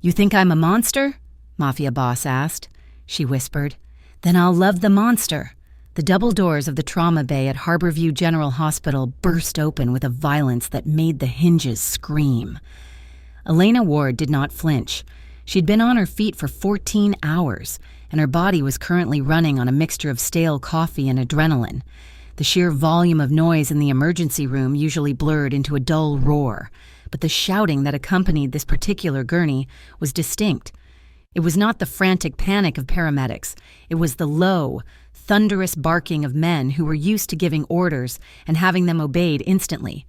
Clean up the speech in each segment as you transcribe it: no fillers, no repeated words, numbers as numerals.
"You think I'm a monster?" Mafia boss asked. She whispered, "Then I'll love the monster." The double doors of the trauma bay at Harborview General Hospital burst open with a violence that made the hinges scream. Elena Ward did not flinch. She'd been on her feet for 14 hours, and her body was currently running on a mixture of stale coffee and adrenaline. The sheer volume of noise in the emergency room usually blurred into a dull roar, but the shouting that accompanied this particular gurney was distinct. It was not the frantic panic of paramedics. It was the low, thunderous barking of men who were used to giving orders and having them obeyed instantly.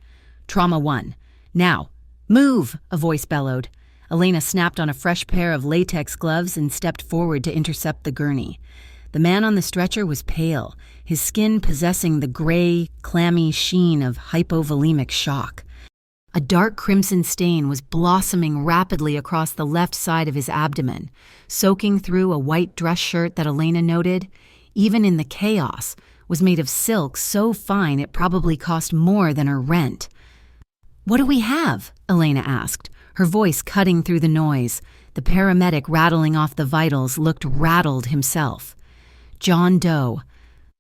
Trauma 1. "Now, move!" a voice bellowed. Elena snapped on a fresh pair of latex gloves and stepped forward to intercept the gurney. The man on the stretcher was pale, his skin possessing the gray, clammy sheen of hypovolemic shock. A dark crimson stain was blossoming rapidly across the left side of his abdomen, soaking through a white dress shirt that Elena noted, even in the chaos, was made of silk so fine it probably cost more than her rent. "What do we have?" Elena asked, her voice cutting through the noise. The paramedic rattling off the vitals looked rattled himself. John Doe,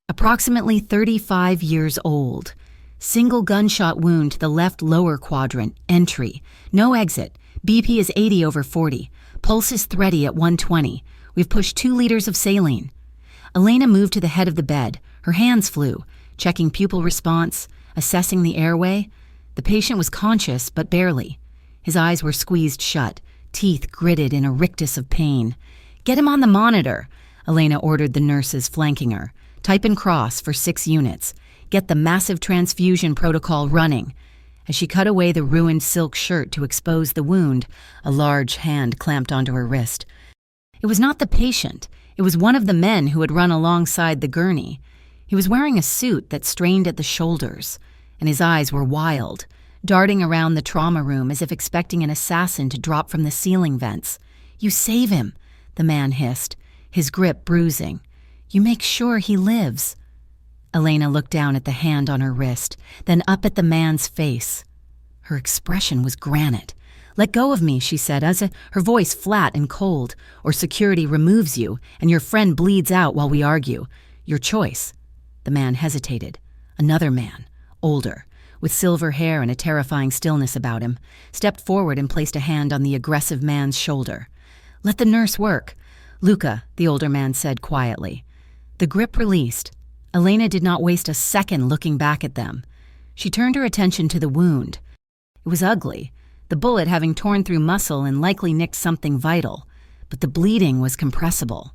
approximately 35 years old. Single gunshot wound to the left lower quadrant, entry. No exit. BP is 80/40. Pulse is thready at 120. We've pushed 2 liters of saline. Elena moved to the head of the bed. Her hands flew, checking pupil response, assessing the airway. The patient was conscious, but barely. His eyes were squeezed shut, teeth gritted in a rictus of pain. "Get him on the monitor," Elena ordered the nurses flanking her. "Type and cross for 6 units. Get the massive transfusion protocol running." As she cut away the ruined silk shirt to expose the wound, a large hand clamped onto her wrist. It was not the patient. It was one of the men who had run alongside the gurney. He was wearing a suit that strained at the shoulders, and his eyes were wild, darting around the trauma room as if expecting an assassin to drop from the ceiling vents. "You save him," the man hissed, his grip bruising. "You make sure he lives." Elena looked down at the hand on her wrist, then up at the man's face. Her expression was granite. "Let go of me," she said, her voice flat and cold, "or security removes you, and your friend bleeds out while we argue. Your choice." The man hesitated. Another man, older, with silver hair and a terrifying stillness about him, stepped forward and placed a hand on the aggressive man's shoulder. "Let the nurse work." "Luca," the older man said quietly. The grip released. Elena did not waste a second looking back at them. She turned her attention to the wound. It was ugly, the bullet having torn through muscle and likely nicked something vital, but the bleeding was compressible.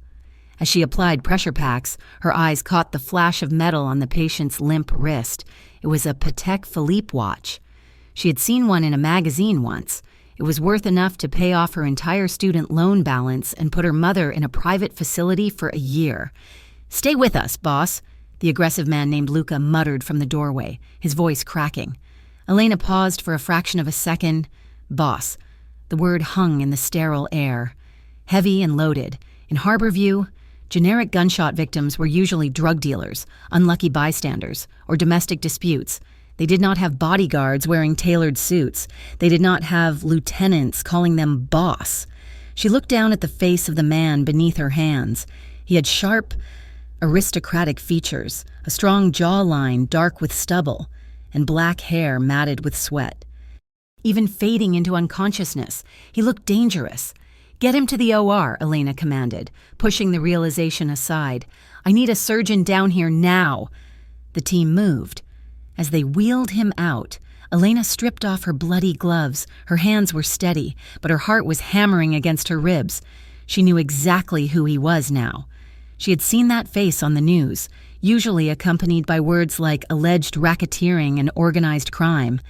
As she applied pressure packs, her eyes caught the flash of metal on the patient's limp wrist. It was a Patek Philippe watch. She had seen one in a magazine once. It was worth enough to pay off her entire student loan balance and put her mother in a private facility for a year. "Stay with us, boss," the aggressive man named Luca muttered from the doorway, his voice cracking. Elena paused for a fraction of a second. "Boss." The word hung in the sterile air. Heavy and loaded. In Harborview, generic gunshot victims were usually drug dealers, unlucky bystanders, or domestic disputes. They did not have bodyguards wearing tailored suits. They did not have lieutenants calling them boss. She looked down at the face of the man beneath her hands. He had sharp, aristocratic features, a strong jawline dark with stubble, and black hair matted with sweat. Even fading into unconsciousness, he looked dangerous. "Get him to the OR," Elena commanded, pushing the realization aside. "I need a surgeon down here now." The team moved. As they wheeled him out, Elena stripped off her bloody gloves. Her hands were steady, but her heart was hammering against her ribs. She knew exactly who he was now. She had seen that face on the news, usually accompanied by words like alleged racketeering and organized crime.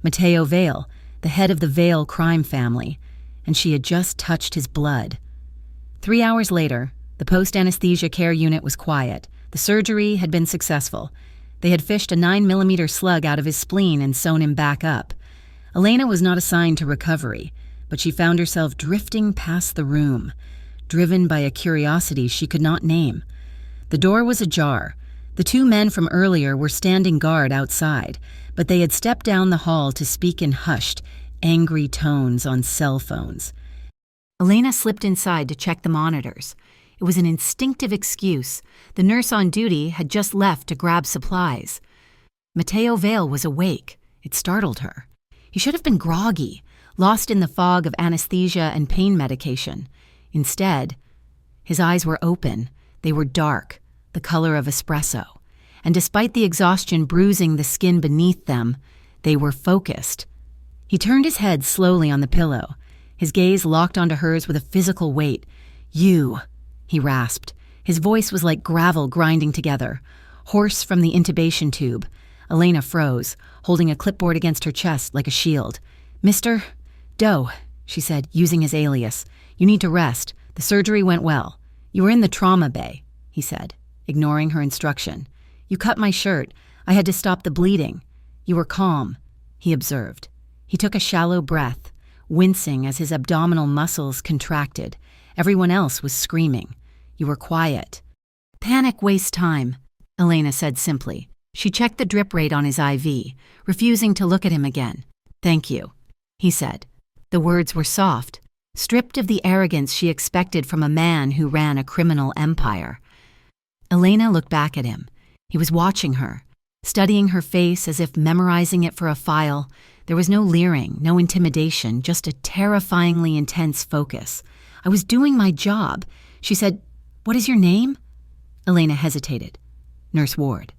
Matteo Vale, the head of the Vale crime family, and she had just touched his blood. 3 hours later, the post-anesthesia care unit was quiet. The surgery had been successful. They had fished a 9mm slug out of his spleen and sewn him back up. Elena was not assigned to recovery, but she found herself drifting past the room, driven by a curiosity she could not name. The door was ajar. The 2 men from earlier were standing guard outside, but they had stepped down the hall to speak in hushed, angry tones on cell phones. Elena slipped inside to check the monitors. It was an instinctive excuse. The nurse on duty had just left to grab supplies. Mateo Vale was awake. It startled her. He should have been groggy, lost in the fog of anesthesia and pain medication. Instead, his eyes were open. They were dark, the color of espresso. And despite the exhaustion bruising the skin beneath them, they were focused. He turned his head slowly on the pillow. His gaze locked onto hers with a physical weight. "You," he rasped. His voice was like gravel grinding together, hoarse from the intubation tube. Elena froze, holding a clipboard against her chest like a shield. "Mr. Doe," she said, using his alias. "You need to rest. The surgery went well." "You were in the trauma bay," he said, ignoring her instruction. "You cut my shirt. I had to stop the bleeding." "You were calm," he observed. He took a shallow breath, wincing as his abdominal muscles contracted. Everyone else was screaming. "You were quiet." "Panic wastes time," Elena said simply. She checked the drip rate on his IV, refusing to look at him again. "Thank you," he said. The words were soft, stripped of the arrogance she expected from a man who ran a criminal empire. Elena looked back at him. He was watching her, studying her face as if memorizing it for a file. There was no leering, no intimidation, just a terrifyingly intense focus. "I was doing my job," she said. "What is your name?" Elena hesitated. "Nurse Ward."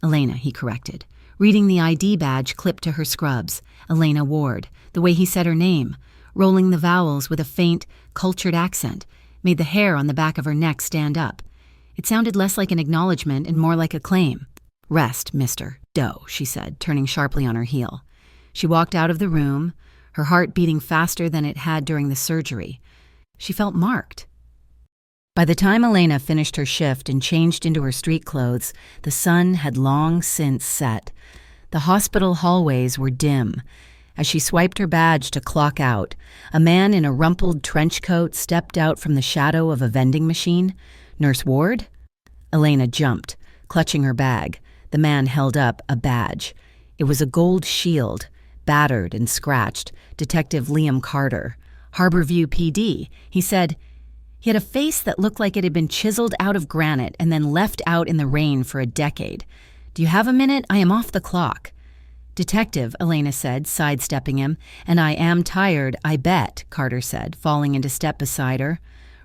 "Elena," he corrected, reading the ID badge clipped to her scrubs. Elena Ward, the way he said her name, rolling the vowels with a faint, cultured accent, made the hair on the back of her neck stand up. It sounded less like an acknowledgement and more like a claim. "Rest, Mr. Doe," she said, turning sharply on her heel. She walked out of the room, her heart beating faster than it had during the surgery. She felt marked. By the time Elena finished her shift and changed into her street clothes, the sun had long since set. The hospital hallways were dim. As she swiped her badge to clock out, a man in a rumpled trench coat stepped out from the shadow of a vending machine. "Nurse Ward?" Elena jumped, clutching her bag. The man held up a badge. It was a gold shield, battered and scratched. Detective Liam Carter. Harborview PD, he said. He had a face that looked like it had been chiseled out of granite and then left out in the rain for a decade. "Do you have a minute? I am off the clock." "Detective," Elena said, sidestepping him. "And I am tired, I bet," Carter said, falling into step beside her.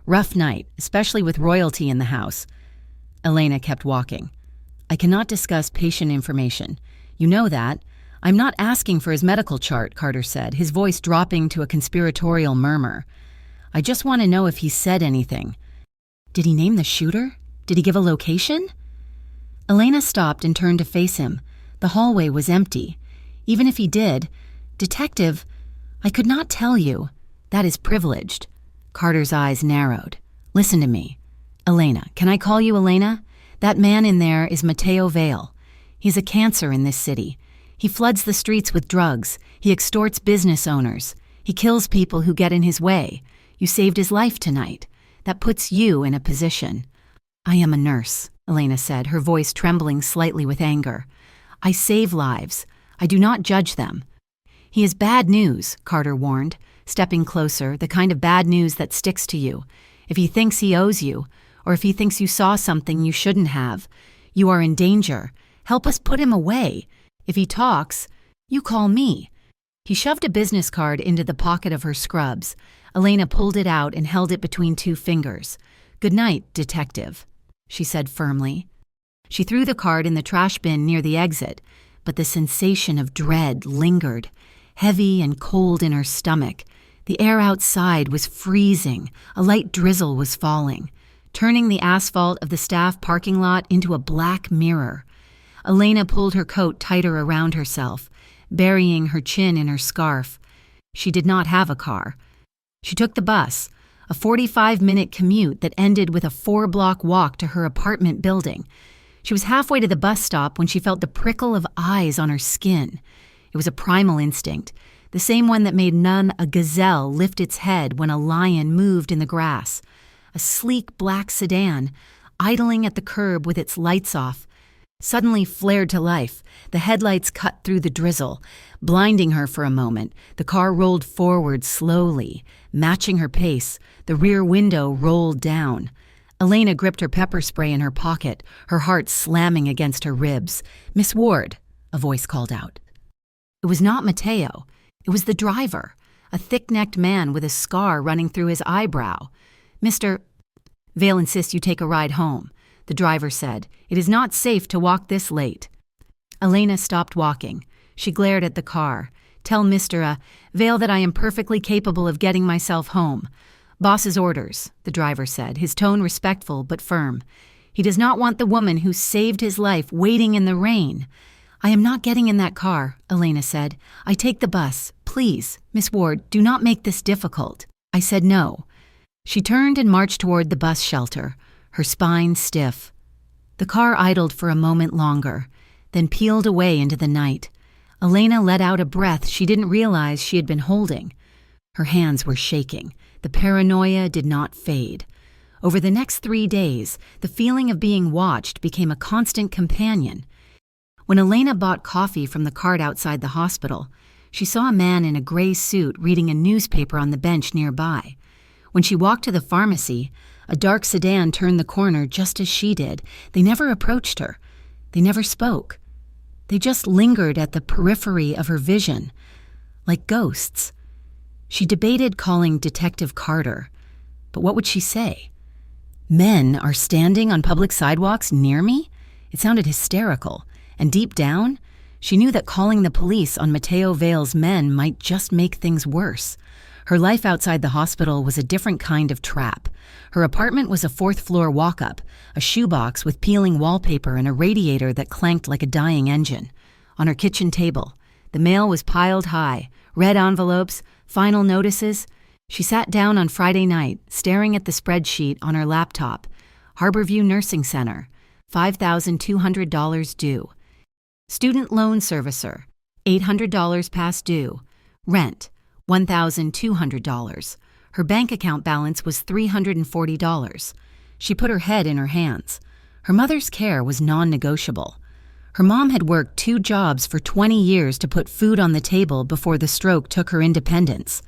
"Rough night, especially with royalty in the house." Elena kept walking. "I cannot discuss patient information. You know that. I'm not asking for his medical chart," Carter said, his voice dropping to a conspiratorial murmur. "I just want to know if he said anything." "Did he name the shooter? Did he give a location?" Elena stopped and turned to face him. The hallway was empty. "Even if he did, Detective, I could not tell you. That is privileged." Carter's eyes narrowed. "Listen to me. Elena, can I call you Elena? That man in there is Mateo Vale. He's a cancer in this city. He floods the streets with drugs. He extorts business owners. He kills people who get in his way. You saved his life tonight. That puts you in a position." "I am a nurse," Elena said, her voice trembling slightly with anger. "I save lives. I do not judge them." "He is bad news," Carter warned, stepping closer, the kind of bad news that sticks to you. "If he thinks he owes you, or if he thinks you saw something you shouldn't have, you are in danger. Help us put him away. If he talks, you call me." He shoved a business card into the pocket of her scrubs. Elena pulled it out and held it between two fingers. "Good night, Detective," she said firmly. She threw the card in the trash bin near the exit, but the sensation of dread lingered, heavy and cold in her stomach. The air outside was freezing. A light drizzle was falling, turning the asphalt of the staff parking lot into a black mirror. Elena pulled her coat tighter around herself, burying her chin in her scarf. She did not have a car. She took the bus, a 45-minute commute that ended with a 4-block walk to her apartment building. She was halfway to the bus stop when she felt the prickle of eyes on her skin. It was a primal instinct, the same one that made a gazelle lift its head when a lion moved in the grass. A sleek black sedan, idling at the curb with its lights off, suddenly flared to life. The headlights cut through the drizzle, blinding her for a moment. The car rolled forward slowly, Matching her pace, the rear window rolled down. Elena gripped her pepper spray in her pocket, her heart slamming against her ribs. "Miss Ward," a voice called out. It was not Mateo. It was the driver, a thick-necked man with a scar running through his eyebrow. "Mr. Vale insists you take a ride home," the driver said. "It is not safe to walk this late." Elena stopped walking. She glared at the car. "Tell Mr. Vale that I am perfectly capable of getting myself home." "Boss's orders," the driver said, his tone respectful but firm. "He does not want the woman who saved his life waiting in the rain." "I am not getting in that car," Elena said. "I take the bus. Please, Miss Ward, do not make this difficult." I said no. She turned and marched toward the bus shelter, her spine stiff. The car idled for a moment longer, then peeled away into the night. Elena let out a breath she didn't realize she had been holding. Her hands were shaking. The paranoia did not fade. Over the next 3 days, the feeling of being watched became a constant companion. When Elena bought coffee from the cart outside the hospital, she saw a man in a gray suit reading a newspaper on the bench nearby. When she walked to the pharmacy, a dark sedan turned the corner just as she did. They never approached her. They never spoke. They just lingered at the periphery of her vision, like ghosts. She debated calling Detective Carter, but what would she say? "Men are standing on public sidewalks near me?" It sounded hysterical, and deep down, she knew that calling the police on Mateo Vale's men might just make things worse. Her life outside the hospital was a different kind of trap. Her apartment was a 4th-floor walk-up, a shoebox with peeling wallpaper and a radiator that clanked like a dying engine. On her kitchen table, the mail was piled high, red envelopes, final notices. She sat down on Friday night, staring at the spreadsheet on her laptop. Harborview Nursing Center, $5,200 due. Student loan servicer, $800 past due. Rent, $1,200. Her bank account balance was $340. She put her head in her hands. Her mother's care was non-negotiable. Her mom had worked 2 jobs for 20 years to put food on the table before the stroke took her independence.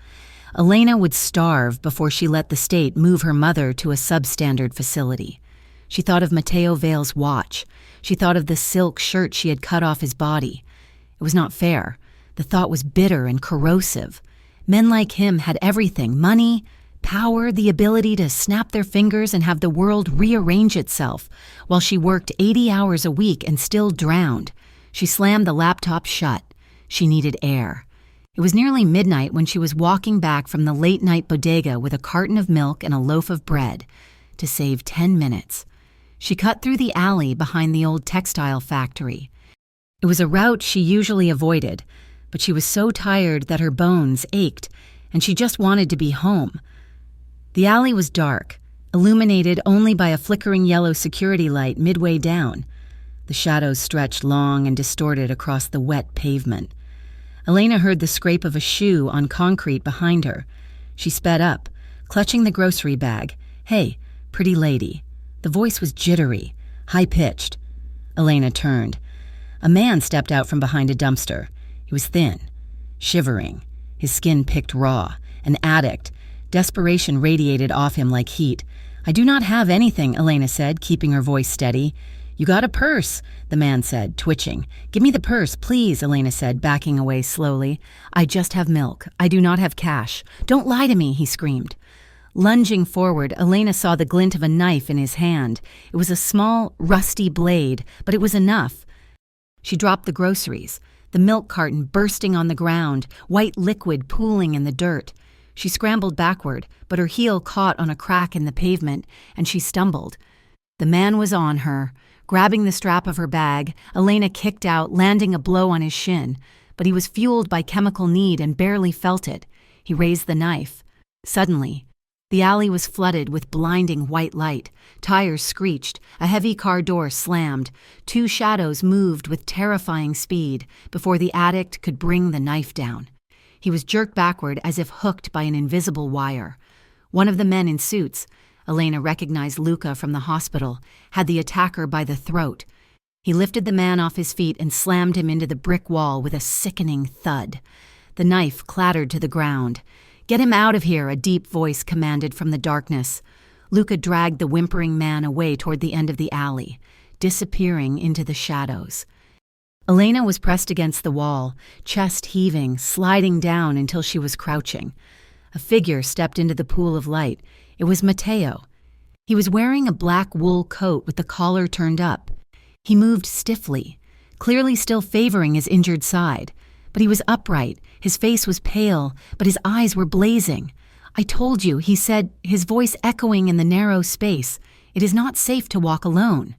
Elena would starve before she let the state move her mother to a substandard facility. She thought of Mateo Vale's watch. She thought of the silk shirt she had cut off his body. It was not fair. The thought was bitter and corrosive. Men like him had everything: money, power, the ability to snap their fingers and have the world rearrange itself, while she worked 80 hours a week and still drowned. She slammed the laptop shut. She needed air. It was nearly midnight when she was walking back from the late-night bodega with a carton of milk and a loaf of bread to save 10 minutes. She cut through the alley behind the old textile factory. It was a route she usually avoided, but she was so tired that her bones ached, and she just wanted to be home. The alley was dark, illuminated only by a flickering yellow security light midway down. The shadows stretched long and distorted across the wet pavement. Elena heard the scrape of a shoe on concrete behind her. She sped up, clutching the grocery bag. "Hey, pretty lady." The voice was jittery, high-pitched. Elena turned. A man stepped out from behind a dumpster. He was thin, shivering, his skin picked raw, an addict. Desperation radiated off him like heat. "I do not have anything," Elena said, keeping her voice steady. "You got a purse," the man said, twitching. "Give me the purse, please," Elena said, backing away slowly. "I just have milk. I do not have cash." "Don't lie to me," he screamed. Lunging forward, Elena saw the glint of a knife in his hand. It was a small, rusty blade, but it was enough. She dropped the groceries, the milk carton bursting on the ground, white liquid pooling in the dirt. She scrambled backward, but her heel caught on a crack in the pavement, and she stumbled. The man was on her. Grabbing the strap of her bag, Elena kicked out, landing a blow on his shin. But he was fueled by chemical need and barely felt it. He raised the knife. Suddenly, the alley was flooded with blinding white light. Tires screeched. A heavy car door slammed. 2 shadows moved with terrifying speed before the addict could bring the knife down. He was jerked backward as if hooked by an invisible wire. One of the men in suits, Elena recognized Luca from the hospital, had the attacker by the throat. He lifted the man off his feet and slammed him into the brick wall with a sickening thud. The knife clattered to the ground. "Get him out of here," a deep voice commanded from the darkness. Luca dragged the whimpering man away toward the end of the alley, disappearing into the shadows. Elena was pressed against the wall, chest heaving, sliding down until she was crouching. A figure stepped into the pool of light. It was Matteo. He was wearing a black wool coat with the collar turned up. He moved stiffly, clearly still favoring his injured side. But he was upright, his face was pale, but his eyes were blazing. "I told you," he said, his voice echoing in the narrow space. "It is not safe to walk alone."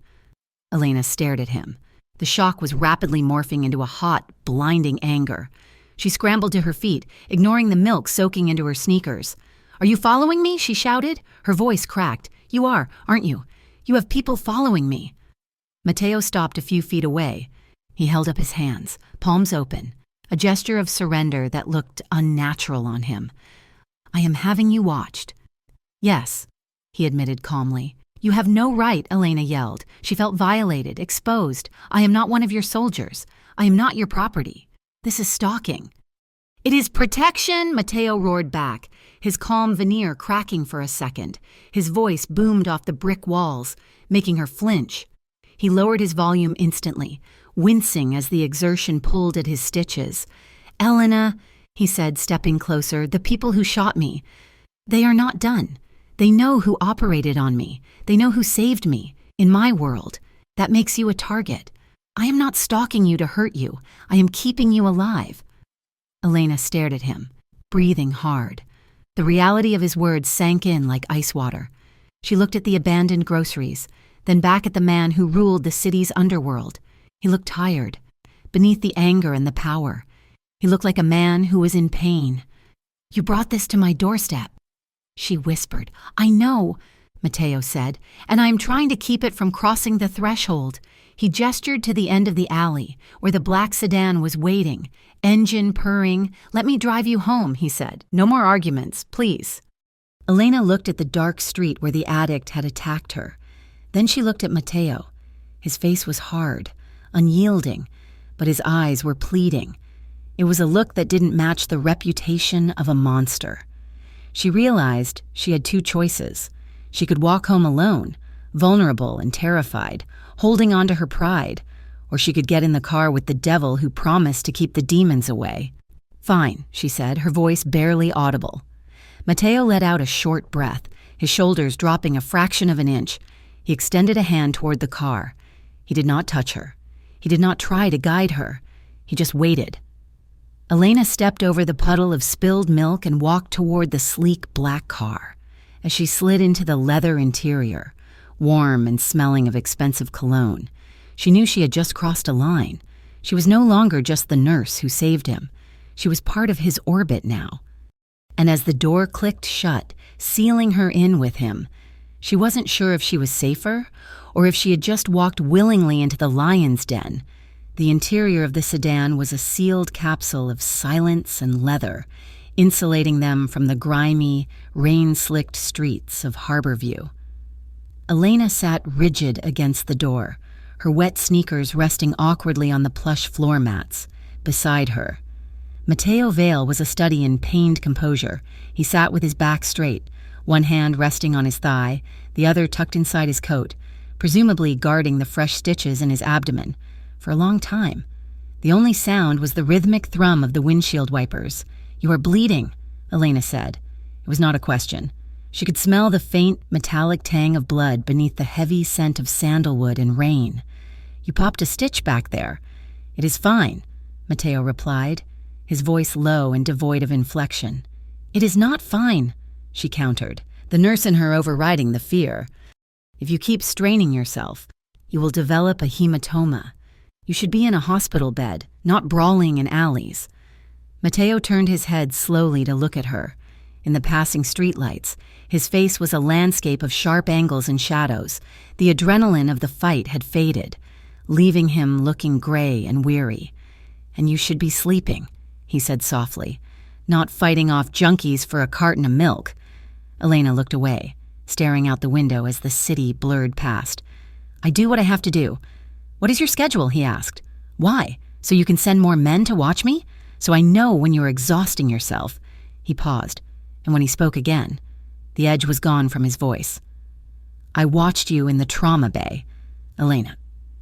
Elena stared at him. The shock was rapidly morphing into a hot, blinding anger. She scrambled to her feet, ignoring the milk soaking into her sneakers. "Are you following me?" she shouted. Her voice cracked. "You are, aren't you? You have people following me." Matteo stopped a few feet away. He held up his hands, palms open, a gesture of surrender that looked unnatural on him. "I am having you watched." "Yes," he admitted calmly. "You have no right," Elena yelled. She felt violated, exposed. "I am not one of your soldiers. I am not your property. This is stalking." "It is protection," Matteo roared back, his calm veneer cracking for a second. His voice boomed off the brick walls, making her flinch. He lowered his volume instantly, wincing as the exertion pulled at his stitches. "Elena," he said, stepping closer, "the people who shot me, they are not done. They know who operated on me. They know who saved me. In my world, that makes you a target. I am not stalking you to hurt you. I am keeping you alive." Elena stared at him, breathing hard. The reality of his words sank in like ice water. She looked at the abandoned groceries, then back at the man who ruled the city's underworld. He looked tired, beneath the anger and the power. He looked like a man who was in pain. "You brought this to my doorstep," she whispered. "I know," Matteo said, "and I am trying to keep it from crossing the threshold." He gestured to the end of the alley, where the black sedan was waiting, engine purring. "Let me drive you home," he said. "No more arguments, please." Elena looked at the dark street where the addict had attacked her. Then she looked at Matteo. His face was hard, unyielding, but his eyes were pleading. It was a look that didn't match the reputation of a monster. She realized she had two choices. She could walk home alone, vulnerable and terrified, holding on to her pride, or she could get in the car with the devil who promised to keep the demons away. "Fine," she said, her voice barely audible. Matteo let out a short breath, his shoulders dropping a fraction of an inch. He extended a hand toward the car. He did not touch her. He did not try to guide her. He just waited. Elena stepped over the puddle of spilled milk and walked toward the sleek black car. As she slid into the leather interior, warm and smelling of expensive cologne, she knew she had just crossed a line. She was no longer just the nurse who saved him. She was part of his orbit now. And as the door clicked shut, sealing her in with him, she wasn't sure if she was safer or if she had just walked willingly into the lion's den. The interior of the sedan was a sealed capsule of silence and leather, insulating them from the grimy, rain-slicked streets of Harborview. Elena sat rigid against the door, her wet sneakers resting awkwardly on the plush floor mats. Beside her, Matteo Vale was a study in pained composure. He sat with his back straight, one hand resting on his thigh, the other tucked inside his coat, presumably guarding the fresh stitches in his abdomen. For a long time, the only sound was the rhythmic thrum of the windshield wipers. "You are bleeding," Elena said. It was not a question. She could smell the faint, metallic tang of blood beneath the heavy scent of sandalwood and rain. "You popped a stitch back there." "It is fine," Matteo replied, his voice low and devoid of inflection. "It is not fine," she countered, the nurse in her overriding the fear. "If you keep straining yourself, you will develop a hematoma. You should be in a hospital bed, not brawling in alleys." Matteo turned his head slowly to look at her. In the passing streetlights, his face was a landscape of sharp angles and shadows. The adrenaline of the fight had faded, leaving him looking gray and weary. "And you should be sleeping," he said softly, "not fighting off junkies for a carton of milk." Elena looked away, staring out the window as the city blurred past. "I do what I have to do." "What is your schedule?" he asked. "Why? So you can send more men to watch me? So I know when you're exhausting yourself." He paused. and when he spoke again, the edge was gone from his voice. "I watched you in the trauma bay. Elena,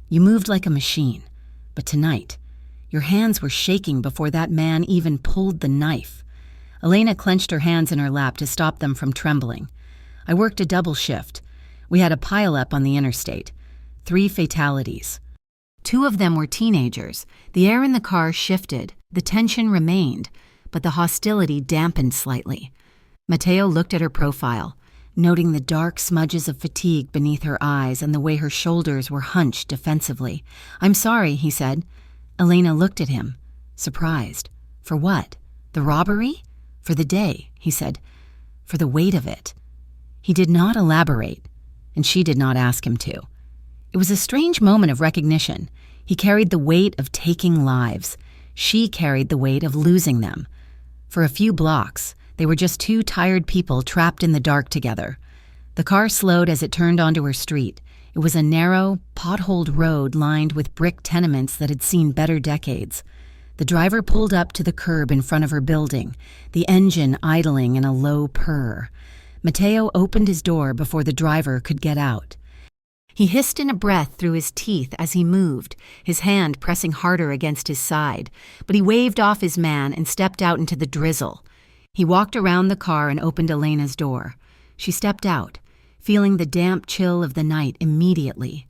you moved like a machine, but tonight, your hands were shaking before that man even pulled the knife." Elena clenched her hands in her lap to stop them from trembling. "I worked a double shift. We had a pile-up on the interstate. 3 fatalities. 2 of them were teenagers. The air in the car shifted, the tension remained, but the hostility dampened slightly." Mateo looked at her profile, noting the dark smudges of fatigue beneath her eyes and the way her shoulders were hunched defensively. "I'm sorry," he said. Elena looked at him, surprised. "For what? The robbery?" "For the day," he said. "For the weight of it." He did not elaborate, and she did not ask him to. It was a strange moment of recognition. He carried the weight of taking lives. She carried the weight of losing them. For a few blocks, they were just 2 tired people trapped in the dark together. The car slowed as it turned onto her street. It was a narrow, potholed road lined with brick tenements that had seen better decades. The driver pulled up to the curb in front of her building, the engine idling in a low purr. Mateo opened his door before the driver could get out. He hissed in a breath through his teeth as he moved, his hand pressing harder against his side, but he waved off his man and stepped out into the drizzle. He walked around the car and opened Elena's door. She stepped out, feeling the damp chill of the night immediately.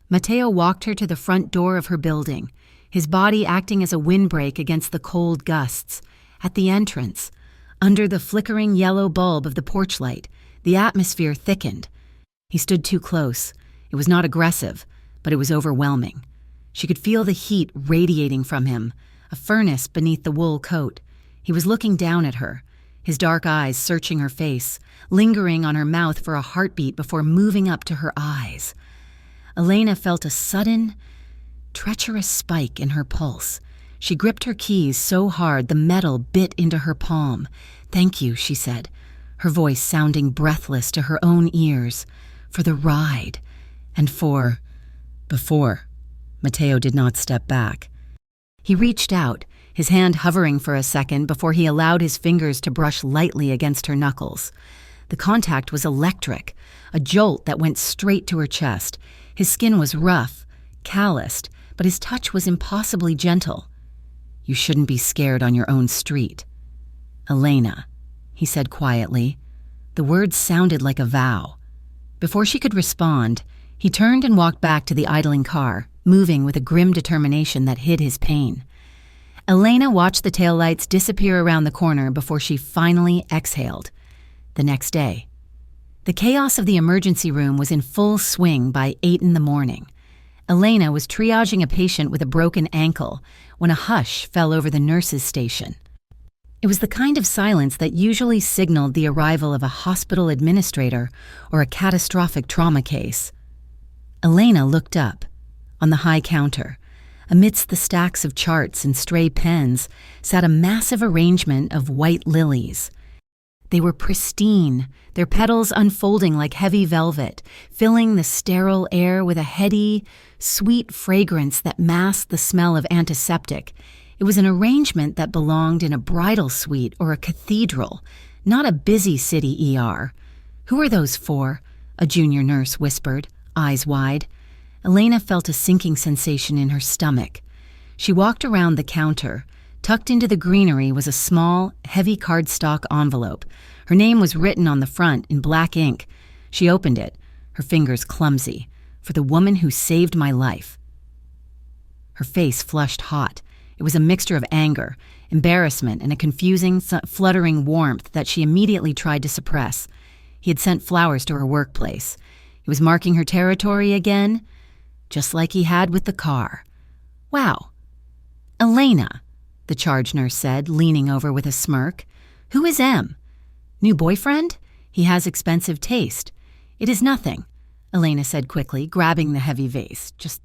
Mateo walked her to the front door of her building, his body acting as a windbreak against the cold gusts. At the entrance, under the flickering yellow bulb of the porch light, the atmosphere thickened. He stood too close. It was not aggressive, but it was overwhelming. She could feel the heat radiating from him, a furnace beneath the wool coat. He was looking down at her, his dark eyes searching her face, lingering on her mouth for a heartbeat before moving up to her eyes. Elena felt a sudden, treacherous spike in her pulse. She gripped her keys so hard the metal bit into her palm. "Thank you," she said, her voice sounding breathless to her own ears. "For the ride. And before." Mateo did not step back. He reached out, his hand hovering for a second before he allowed his fingers to brush lightly against her knuckles. The contact was electric, a jolt that went straight to her chest. His skin was rough, calloused, but his touch was impossibly gentle. "You shouldn't be scared on your own street." "Elena," he said quietly. The words sounded like a vow. Before she could respond, he turned and walked back to the idling car, moving with a grim determination that hid his pain. Elena watched the taillights disappear around the corner before she finally exhaled. The next day, the chaos of the emergency room was in full swing by 8 in the morning. Elena was triaging a patient with a broken ankle when a hush fell over the nurses' station. It was the kind of silence that usually signaled the arrival of a hospital administrator or a catastrophic trauma case. Elena looked up. On the high counter, amidst the stacks of charts and stray pens, sat a massive arrangement of white lilies. They were pristine, their petals unfolding like heavy velvet, filling the sterile air with a heady, sweet fragrance that masked the smell of antiseptic. It was an arrangement that belonged in a bridal suite or a cathedral, not a busy city ER. "Who are those for?" a junior nurse whispered, eyes wide. Elena felt a sinking sensation in her stomach. She walked around the counter. Tucked into the greenery was a small, heavy cardstock envelope. Her name was written on the front in black ink. She opened it, her fingers clumsy. "For the woman who saved my life." Her face flushed hot. It was a mixture of anger, embarrassment, and a confusing, fluttering warmth that she immediately tried to suppress. He had sent flowers to her workplace. He was marking her territory again, just like he had with the car. "Wow. Elena," the charge nurse said, leaning over with a smirk. "Who is M? New boyfriend? He has expensive taste." "It is nothing," Elena said quickly, grabbing the heavy vase. "Just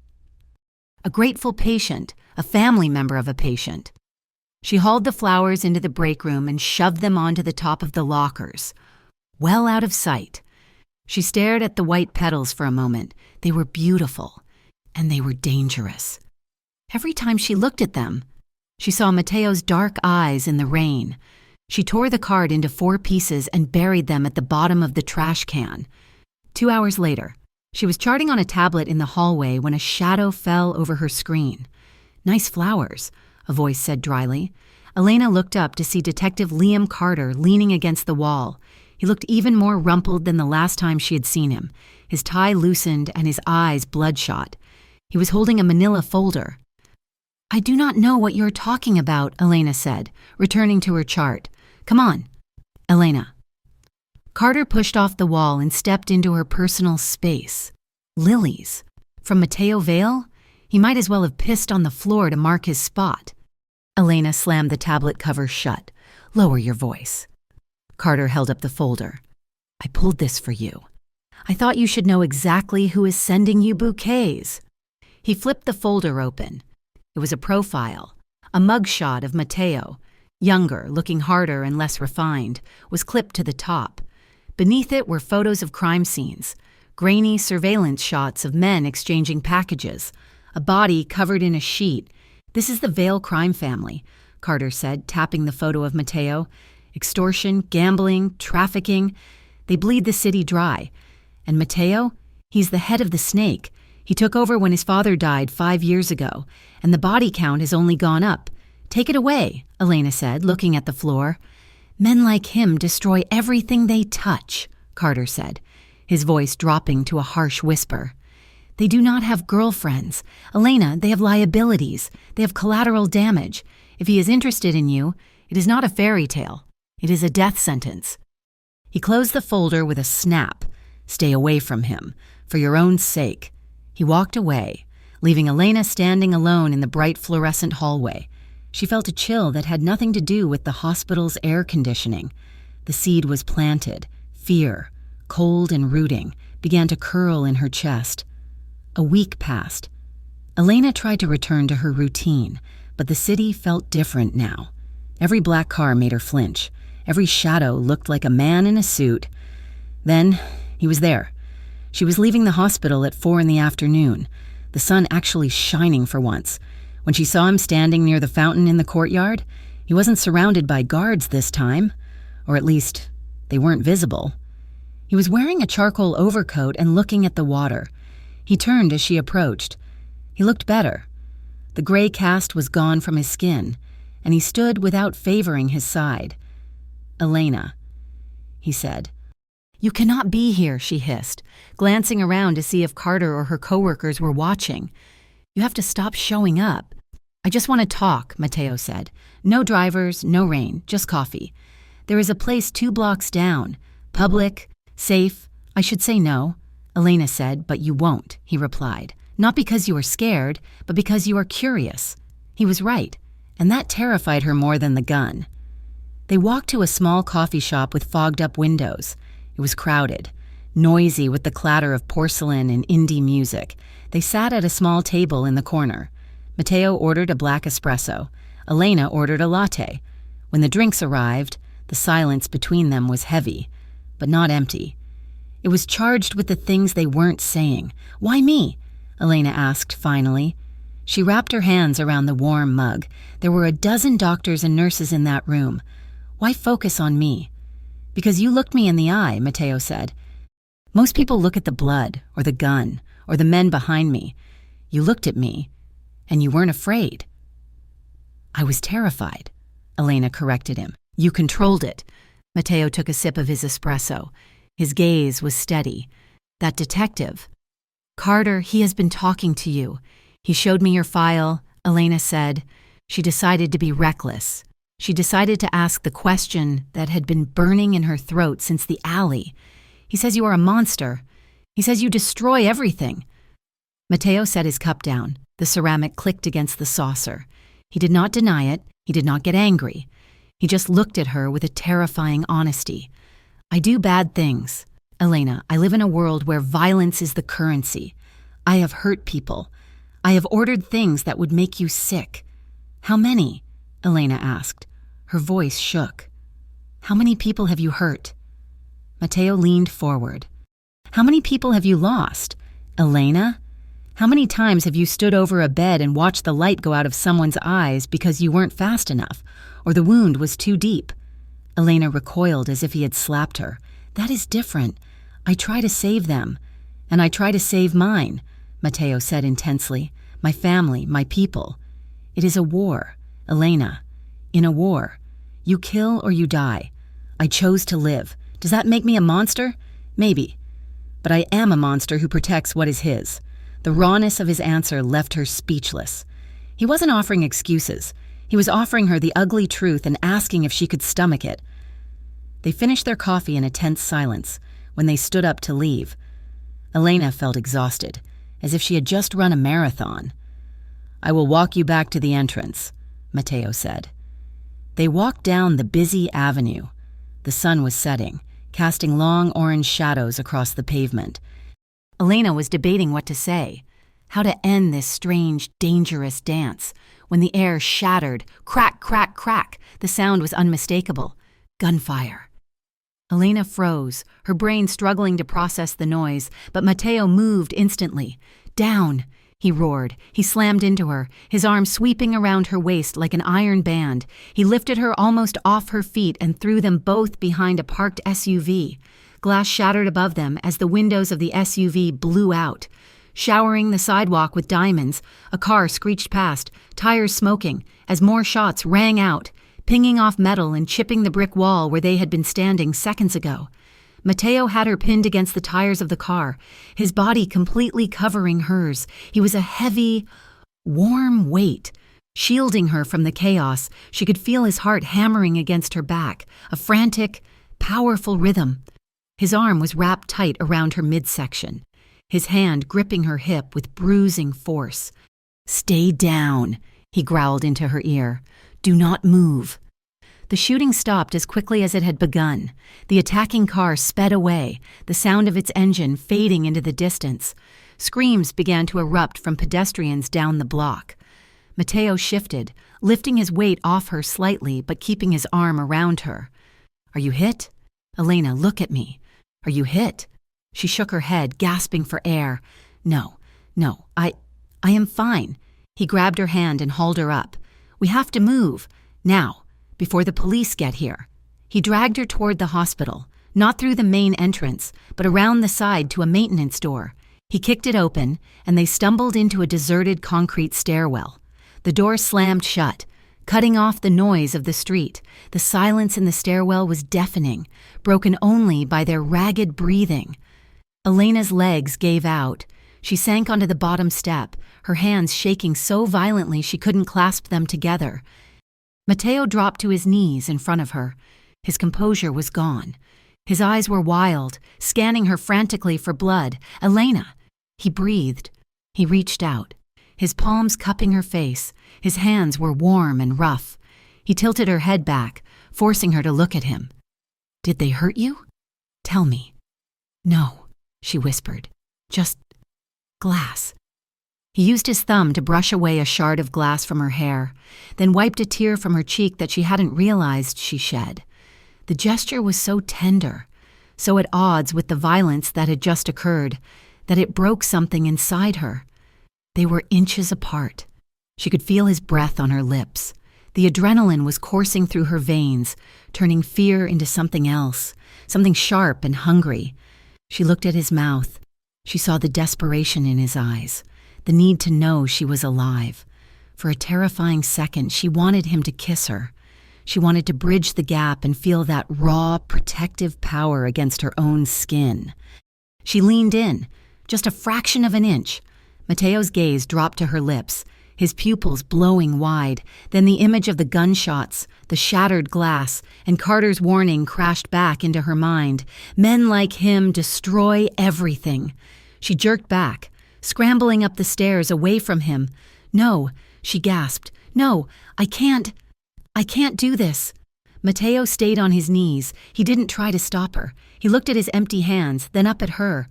a grateful patient, a family member of a patient." She hauled the flowers into the break room and shoved them onto the top of the lockers, well out of sight. She stared at the white petals for a moment. They were beautiful, and they were dangerous. Every time she looked at them, she saw Mateo's dark eyes in the rain. She tore the card into 4 pieces and buried them at the bottom of the trash can. 2 hours later, she was charting on a tablet in the hallway when a shadow fell over her screen. "Nice flowers," a voice said dryly. Elena looked up to see Detective Liam Carter leaning against the wall. He looked even more rumpled than the last time she had seen him, his tie loosened and his eyes bloodshot. He was holding a manila folder. "I do not know what you're talking about," Elena said, returning to her chart. "Come on." Elena. Carter pushed off the wall and stepped into her personal space. Lilies. From Mateo Vale? He might as well have pissed on the floor to mark his spot. Elena slammed the tablet cover shut. "Lower your voice." Carter held up the folder. "I pulled this for you. I thought you should know exactly who is sending you bouquets." He flipped the folder open. It was a profile, a mugshot of Mateo, younger, looking harder and less refined, was clipped to the top. Beneath it were photos of crime scenes, grainy surveillance shots of men exchanging packages, a body covered in a sheet. "This is the Vale crime family," Carter said, tapping the photo of Mateo. "Extortion, gambling, trafficking. They bleed the city dry. And Mateo? He's the head of the snake. He took over when his father died 5 years ago, and the body count has only gone up. Take it away," Elena said, looking at the floor. "Men like him destroy everything they touch," Carter said, his voice dropping to a harsh whisper. "They do not have girlfriends. Elena, they have liabilities. They have collateral damage. If he is interested in you, it is not a fairy tale. It is a death sentence." He closed the folder with a snap. "Stay away from him, for your own sake." He walked away, leaving Elena standing alone in the bright fluorescent hallway. She felt a chill that had nothing to do with the hospital's air conditioning. The seed was planted. Fear, cold and rooting, began to curl in her chest. A week passed. Elena tried to return to her routine, but the city felt different now. Every black car made her flinch. Every shadow looked like a man in a suit. Then, he was there. She was leaving the hospital at 4 in the afternoon, the sun actually shining for once. When she saw him standing near the fountain in the courtyard, he wasn't surrounded by guards this time, or at least, they weren't visible. He was wearing a charcoal overcoat and looking at the water. He turned as she approached. He looked better. The gray cast was gone from his skin, and he stood without favoring his side. "Elena," he said. "You cannot be here," she hissed, glancing around to see if Carter or her coworkers were watching. "You have to stop showing up." "I just want to talk," Mateo said. "No drivers, no rain, just coffee. There is a place 2 blocks down. Public, safe. I should say no," Elena said, "but you won't," he replied. "Not because you are scared, but because you are curious." He was right, and that terrified her more than the gun. They walked to a small coffee shop with fogged-up windows. It was crowded, noisy with the clatter of porcelain and indie music. They sat at a small table in the corner. Mateo ordered a black espresso. Elena ordered a latte. When the drinks arrived, the silence between them was heavy, but not empty. It was charged with the things they weren't saying. "Why me?" Elena asked finally. She wrapped her hands around the warm mug. There were a dozen doctors and nurses in that room. "Why focus on me?" "Because you looked me in the eye," Mateo said. "Most people look at the blood, or the gun, or the men behind me. You looked at me, and you weren't afraid." "I was terrified," Elena corrected him. "You controlled it." Mateo took a sip of his espresso. His gaze was steady. "That detective." "Carter, he has been talking to you. He showed me your file," Elena said. She decided to be reckless. She decided to ask the question that had been burning in her throat since the alley. "He says you are a monster. He says you destroy everything." Mateo set his cup down. The ceramic clicked against the saucer. He did not deny it. He did not get angry. He just looked at her with a terrifying honesty. "I do bad things. Elena, I live in a world where violence is the currency. I have hurt people. I have ordered things that would make you sick." "How many?" Elena asked. Her voice shook. "How many people have you hurt?" Mateo leaned forward. "How many people have you lost? Elena? How many times have you stood over a bed and watched the light go out of someone's eyes because you weren't fast enough, or the wound was too deep? Elena recoiled as if he had slapped her. "That is different. I try to save them. And I try to save mine," Matteo said intensely. "My family, my people. It is a war, Elena. In a war. You kill or you die. I chose to live. Does that make me a monster? Maybe. But I am a monster who protects what is his." The rawness of his answer left her speechless. He wasn't offering excuses. He was offering her the ugly truth and asking if she could stomach it. They finished their coffee in a tense silence. When they stood up to leave, Elena felt exhausted, as if she had just run a marathon. "I will walk you back to the entrance," Matteo said. They walked down the busy avenue. The sun was setting, casting long orange shadows across the pavement. Elena was debating what to say, how to end this strange, dangerous dance, when the air shattered. Crack, crack, crack. The sound was unmistakable. Gunfire. Elena froze, her brain struggling to process the noise, but Matteo moved instantly. "Down!" he roared. He slammed into her, his arm sweeping around her waist like an iron band. He lifted her almost off her feet and threw them both behind a parked SUV. Glass shattered above them as the windows of the SUV blew out. Showering the sidewalk with diamonds, a car screeched past, tires smoking, as more shots rang out, pinging off metal and chipping the brick wall where they had been standing seconds ago. Matteo had her pinned against the tires of the car, his body completely covering hers. He was a heavy, warm weight, shielding her from the chaos. She could feel his heart hammering against her back, a frantic, powerful rhythm. His arm was wrapped tight around her midsection, his hand gripping her hip with bruising force. "Stay down," he growled into her ear. "Do not move." The shooting stopped as quickly as it had begun. The attacking car sped away, the sound of its engine fading into the distance. Screams began to erupt from pedestrians down the block. Matteo shifted, lifting his weight off her slightly but keeping his arm around her. "Are you hit? Elena, look at me. Are you hit?" She shook her head, gasping for air. No, I am fine." He grabbed her hand and hauled her up. "We have to move. Now. Before the police get here." He dragged her toward the hospital, not through the main entrance, but around the side to a maintenance door. He kicked it open, and they stumbled into a deserted concrete stairwell. The door slammed shut, cutting off the noise of the street. The silence in the stairwell was deafening, broken only by their ragged breathing. Elena's legs gave out. She sank onto the bottom step, her hands shaking so violently she couldn't clasp them together. Matteo dropped to his knees in front of her. His composure was gone. His eyes were wild, scanning her frantically for blood. "Elena!" He breathed. He reached out, his palms cupping her face. His hands were warm and rough. He tilted her head back, forcing her to look at him. "Did they hurt you? Tell me." "No," she whispered. "Just glass." He used his thumb to brush away a shard of glass from her hair, then wiped a tear from her cheek that she hadn't realized she shed. The gesture was so tender, so at odds with the violence that had just occurred, that it broke something inside her. They were inches apart. She could feel his breath on her lips. The adrenaline was coursing through her veins, turning fear into something else, something sharp and hungry. She looked at his mouth. She saw the desperation in his eyes, the need to know she was alive. For a terrifying second, she wanted him to kiss her. She wanted to bridge the gap and feel that raw, protective power against her own skin. She leaned in, just a fraction of an inch. Matteo's gaze dropped to her lips, his pupils blowing wide. Then the image of the gunshots, the shattered glass, and Carter's warning crashed back into her mind. Men like him destroy everything. She jerked back, scrambling up the stairs away from him. "No," she gasped. "No, I can't do this." Matteo stayed on his knees. He didn't try to stop her. He looked at his empty hands, then up at her.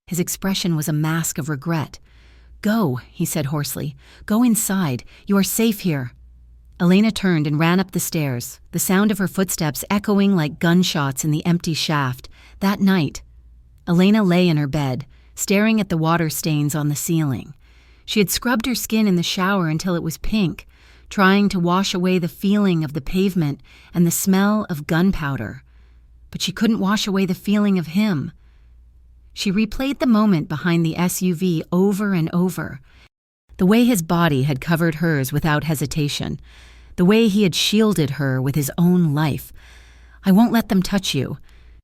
His expression was a mask of regret. "Go," he said hoarsely. "Go inside. You are safe here." Elena turned and ran up the stairs, the sound of her footsteps echoing like gunshots in the empty shaft. That night, Elena lay in her bed, staring at the water stains on the ceiling. She had scrubbed her skin in the shower until it was pink, trying to wash away the feeling of the pavement and the smell of gunpowder. But she couldn't wash away the feeling of him. She replayed the moment behind the SUV over and over. The way his body had covered hers without hesitation. The way he had shielded her with his own life. "I won't let them touch you."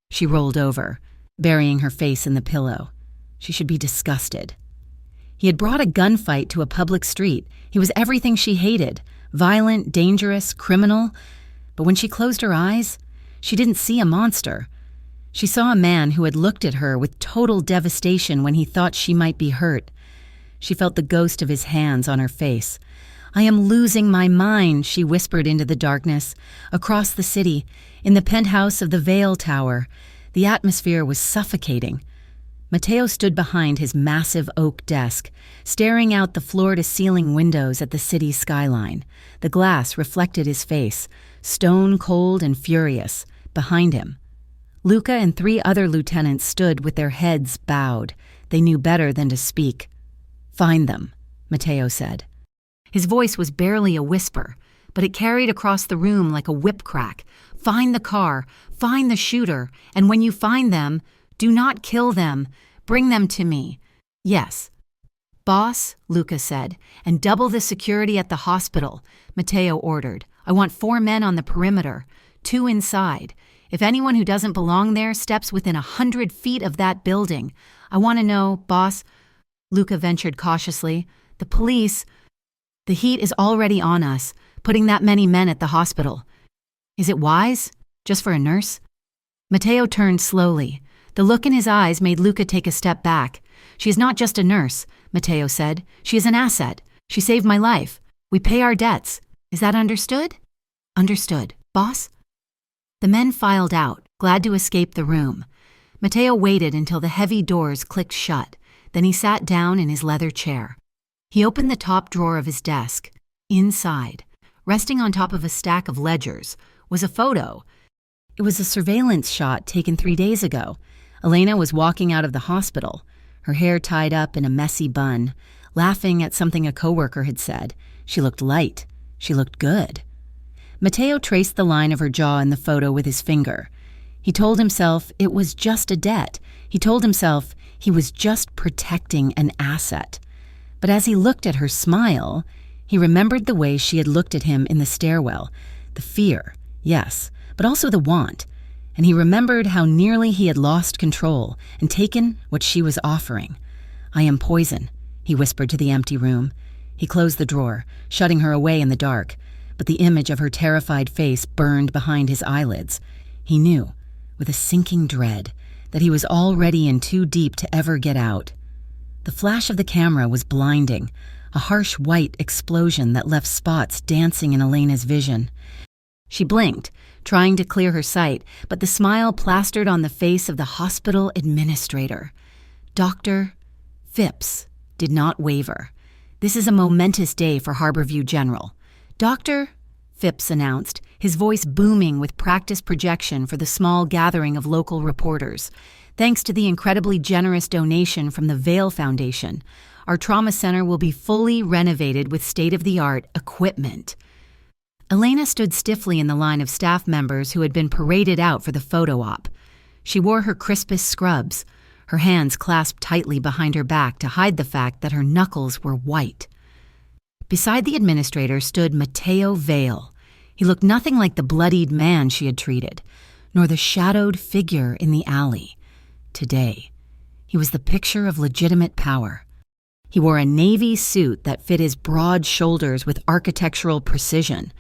She rolled over, burying her face in the pillow. She should be disgusted. He had brought a gunfight to a public street. He was everything she hated. Violent, dangerous, criminal. But when she closed her eyes, she didn't see a monster. She saw a man who had looked at her with total devastation when he thought she might be hurt. She felt the ghost of his hands on her face. "I am losing my mind," she whispered into the darkness. Across the city, in the penthouse of the Vale Tower, the atmosphere was suffocating. Mateo stood behind his massive oak desk, staring out the floor-to-ceiling windows at the city skyline. The glass reflected his face, stone-cold and furious, behind him. Luca and 3 other lieutenants stood with their heads bowed. They knew better than to speak. "Find them," Mateo said. His voice was barely a whisper, but it carried across the room like a whip crack. "Find the car, find the shooter, and when you find them, do not kill them. Bring them to me." "Yes." "Boss," Luca said, "and double the security at the hospital," Mateo ordered. "I want 4 men on the perimeter, 2 inside. If anyone who doesn't belong there steps within 100 feet of that building, I want to know, boss," Luca ventured cautiously, "the police, the heat is already on us, putting that many men at the hospital. Is it wise? Just for a nurse?" Mateo turned slowly. The look in his eyes made Luca take a step back. "She is not just a nurse," Mateo said. "She is an asset. She saved my life. We pay our debts. Is that understood?" "Understood. Boss?" The men filed out, glad to escape the room. Mateo waited until the heavy doors clicked shut. Then he sat down in his leather chair. He opened the top drawer of his desk. Inside, resting on top of a stack of ledgers, was a photo. It was a surveillance shot taken 3 days ago. Elena was walking out of the hospital, her hair tied up in a messy bun, laughing at something a coworker had said. She looked light. She looked good. Mateo traced the line of her jaw in the photo with his finger. He told himself it was just a debt. He told himself he was just protecting an asset. But as he looked at her smile, he remembered the way she had looked at him in the stairwell. The fear, yes, but also the want. And he remembered how nearly he had lost control and taken what she was offering. "I am poison," he whispered to the empty room. He closed the drawer, shutting her away in the dark, but the image of her terrified face burned behind his eyelids. He knew, with a sinking dread, that he was already in too deep to ever get out. The flash of the camera was blinding, a harsh white explosion that left spots dancing in Elena's vision. She blinked, trying to clear her sight, but the smile plastered on the face of the hospital administrator. Dr. Phipps did not waver. "This is a momentous day for Harborview General." "Dr. Phipps announced, his voice booming with practice projection for the small gathering of local reporters. "Thanks to the incredibly generous donation from the Vale Foundation, our trauma center will be fully renovated with state-of-the-art equipment." Elena stood stiffly in the line of staff members who had been paraded out for the photo op. She wore her crispest scrubs, her hands clasped tightly behind her back to hide the fact that her knuckles were white. Beside the administrator stood Mateo Vale. He looked nothing like the bloodied man she had treated, nor the shadowed figure in the alley. Today, he was the picture of legitimate power. He wore a navy suit that fit his broad shoulders with architectural precision,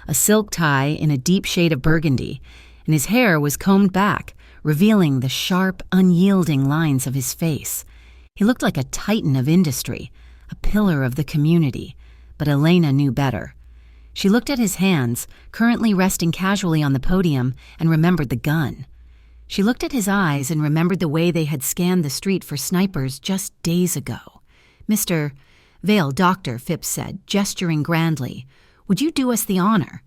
a silk tie in a deep shade of burgundy, and his hair was combed back, revealing the sharp, unyielding lines of his face. He looked like a titan of industry, a pillar of the community, but Elena knew better. She looked at his hands, currently resting casually on the podium, and remembered the gun. She looked at his eyes and remembered the way they had scanned the street for snipers just days ago. "Mr. Vale, Dr. Phipps said, gesturing grandly, would you do us the honor?"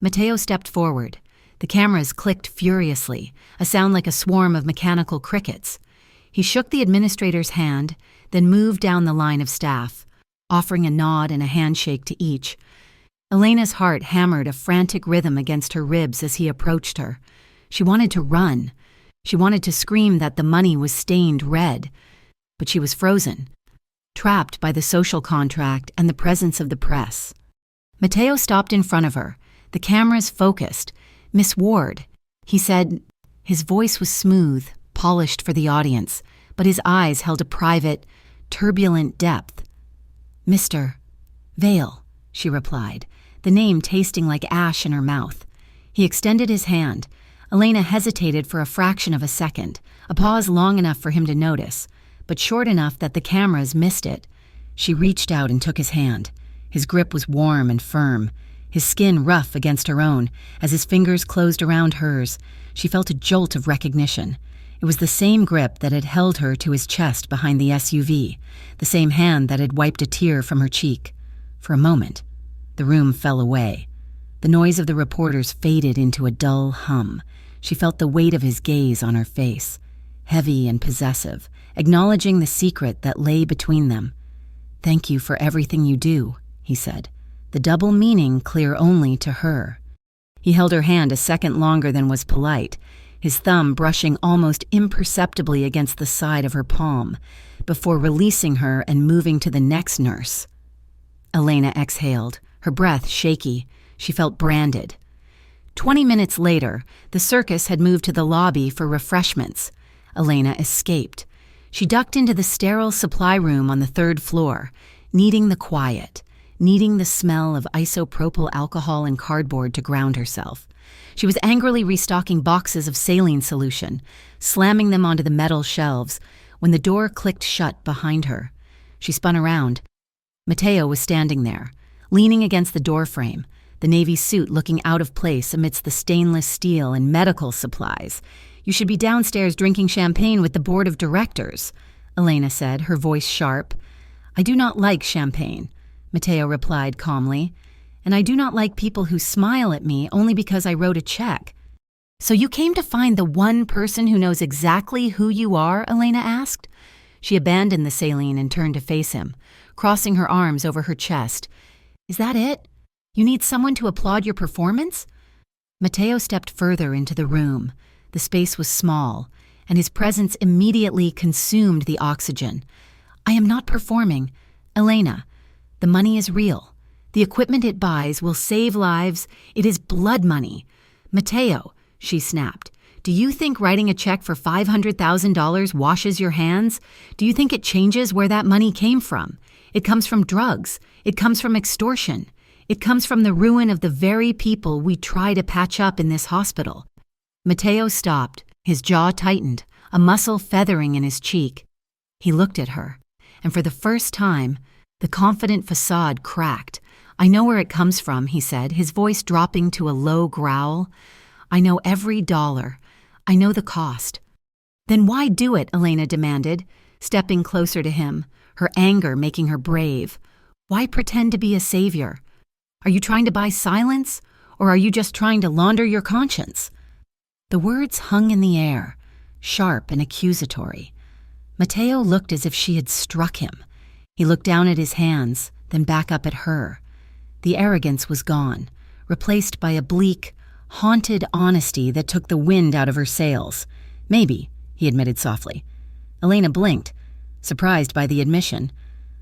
Mateo stepped forward. The cameras clicked furiously, a sound like a swarm of mechanical crickets. He shook the administrator's hand, then moved down the line of staff, offering a nod and a handshake to each. Elena's heart hammered a frantic rhythm against her ribs as he approached her. She wanted to run. She wanted to scream that the money was stained red. But she was frozen, trapped by the social contract and the presence of the press. Mateo stopped in front of her, the cameras focused. "Miss Ward," he said. His voice was smooth, polished for the audience, but his eyes held a private, turbulent depth. "Mr. Vale," she replied, the name tasting like ash in her mouth. He extended his hand. Elena hesitated for a fraction of a second, a pause long enough for him to notice, but short enough that the cameras missed it. She reached out and took his hand. His grip was warm and firm, his skin rough against her own. As his fingers closed around hers, she felt a jolt of recognition. It was the same grip that had held her to his chest behind the SUV, the same hand that had wiped a tear from her cheek. For a moment, the room fell away. The noise of the reporters faded into a dull hum. She felt the weight of his gaze on her face, heavy and possessive, acknowledging the secret that lay between them. "Thank you for everything you do," he said, the double meaning clear only to her. He held her hand a second longer than was polite, his thumb brushing almost imperceptibly against the side of her palm, before releasing her and moving to the next nurse. Elena exhaled, her breath shaky. She felt branded. 20 minutes later, the circus had moved to the lobby for refreshments. Elena escaped. She ducked into the sterile supply room on the 3rd floor, needing the quiet, needing the smell of isopropyl alcohol and cardboard to ground herself. She was angrily restocking boxes of saline solution, slamming them onto the metal shelves, when the door clicked shut behind her. She spun around. Mateo was standing there, leaning against the doorframe, the navy suit looking out of place amidst the stainless steel and medical supplies. "You should be downstairs drinking champagne with the board of directors," Elena said, her voice sharp. "I do not like champagne," Mateo replied calmly, "and I do not like people who smile at me only because I wrote a check." "So you came to find the one person who knows exactly who you are?" Elena asked. She abandoned the saline and turned to face him, crossing her arms over her chest. "Is that it? You need someone to applaud your performance?" Mateo stepped further into the room. The space was small, and his presence immediately consumed the oxygen. "I am not performing. Elena, the money is real. The equipment it buys will save lives. It is blood money." "Mateo," she snapped, "do you think writing a check for $500,000 washes your hands? Do you think it changes where that money came from? It comes from drugs. It comes from extortion. It comes from the ruin of the very people we try to patch up in this hospital." Mateo stopped, his jaw tightened, a muscle feathering in his cheek. He looked at her, and for the first time, the confident facade cracked. "I know where it comes from," he said, his voice dropping to a low growl. "I know every dollar. I know the cost." "Then why do it?" Elena demanded, stepping closer to him, her anger making her brave. "Why pretend to be a savior? Are you trying to buy silence, or are you just trying to launder your conscience?" The words hung in the air, sharp and accusatory. Mateo looked as if she had struck him. He looked down at his hands, then back up at her. The arrogance was gone, replaced by a bleak, haunted honesty that took the wind out of her sails. "Maybe," he admitted softly. Elena blinked, surprised by the admission.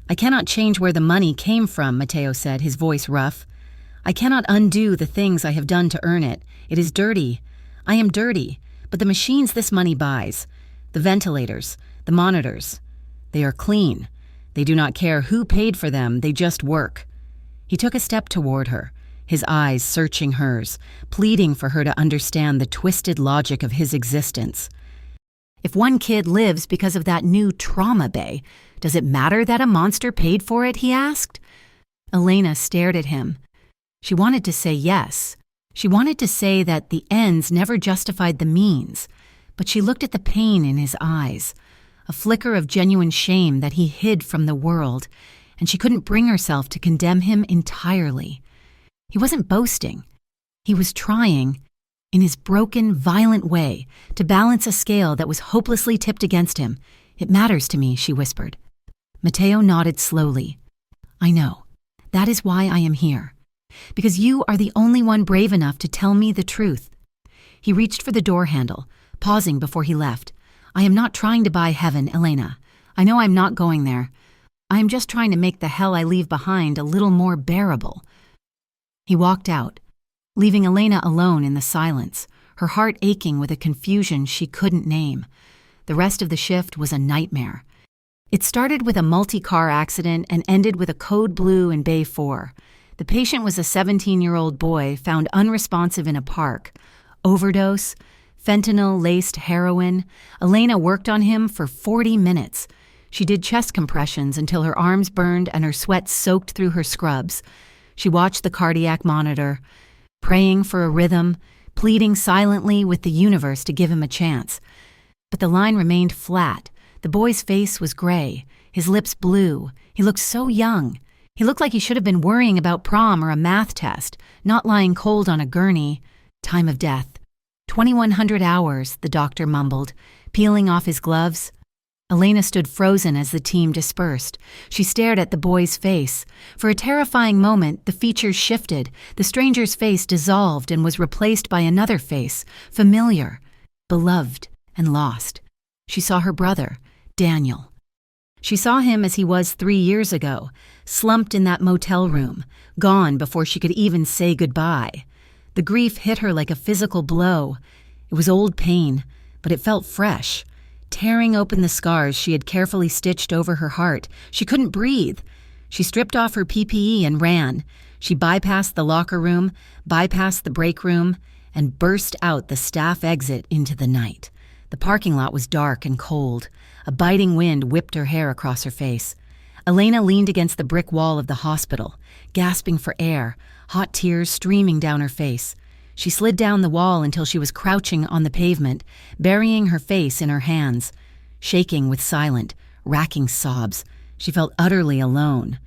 "I cannot change where the money came from," Mateo said, his voice rough. "I cannot undo the things I have done to earn it. It is dirty. I am dirty, but the machines this money buys, the ventilators, the monitors, they are clean. They do not care who paid for them, they just work." He took a step toward her, his eyes searching hers, pleading for her to understand the twisted logic of his existence. "If one kid lives because of that new trauma bay, does it matter that a monster paid for it?" he asked. Elena stared at him. She wanted to say yes. She wanted to say that the ends never justified the means, but she looked at the pain in his eyes, a flicker of genuine shame that he hid from the world, and she couldn't bring herself to condemn him entirely. He wasn't boasting. He was trying, in his broken, violent way, to balance a scale that was hopelessly tipped against him. "It matters to me," she whispered. Mateo nodded slowly. "I know. That is why I am here. because you are the only one brave enough to tell me the truth." He reached for the door handle, pausing before he left. "I am not trying to buy heaven, Elena. I know I'm not going there. I am just trying to make the hell I leave behind a little more bearable." He walked out, leaving Elena alone in the silence, her heart aching with a confusion she couldn't name. The rest of the shift was a nightmare. It started with a multi-car accident and ended with a code blue in Bay 4. The patient was a 17-year-old boy found unresponsive in a park. Overdose, fentanyl-laced heroin. Elena worked on him for 40 minutes. She did chest compressions until her arms burned and her sweat soaked through her scrubs. She watched the cardiac monitor, praying for a rhythm, pleading silently with the universe to give him a chance. But the line remained flat. The boy's face was gray, his lips blue. He looked so young. He looked like he should have been worrying about prom or a math test, not lying cold on a gurney. Time of death. 2100 hours, the doctor mumbled, peeling off his gloves. Elena stood frozen as the team dispersed. She stared at the boy's face. For a terrifying moment, the features shifted. The stranger's face dissolved and was replaced by another face, familiar, beloved, and lost. She saw her brother, Daniel. She saw him as he was 3 years ago, slumped in that motel room, gone before she could even say goodbye. The grief hit her like a physical blow. It was old pain, but it felt fresh. Tearing open the scars she had carefully stitched over her heart, she couldn't breathe. She stripped off her PPE and ran. She bypassed the locker room, bypassed the break room, and burst out the staff exit into the night. The parking lot was dark and cold. A biting wind whipped her hair across her face. Elena leaned against the brick wall of the hospital, gasping for air, hot tears streaming down her face. She slid down the wall until she was crouching on the pavement, burying her face in her hands. Shaking with silent, racking sobs, she felt utterly alone.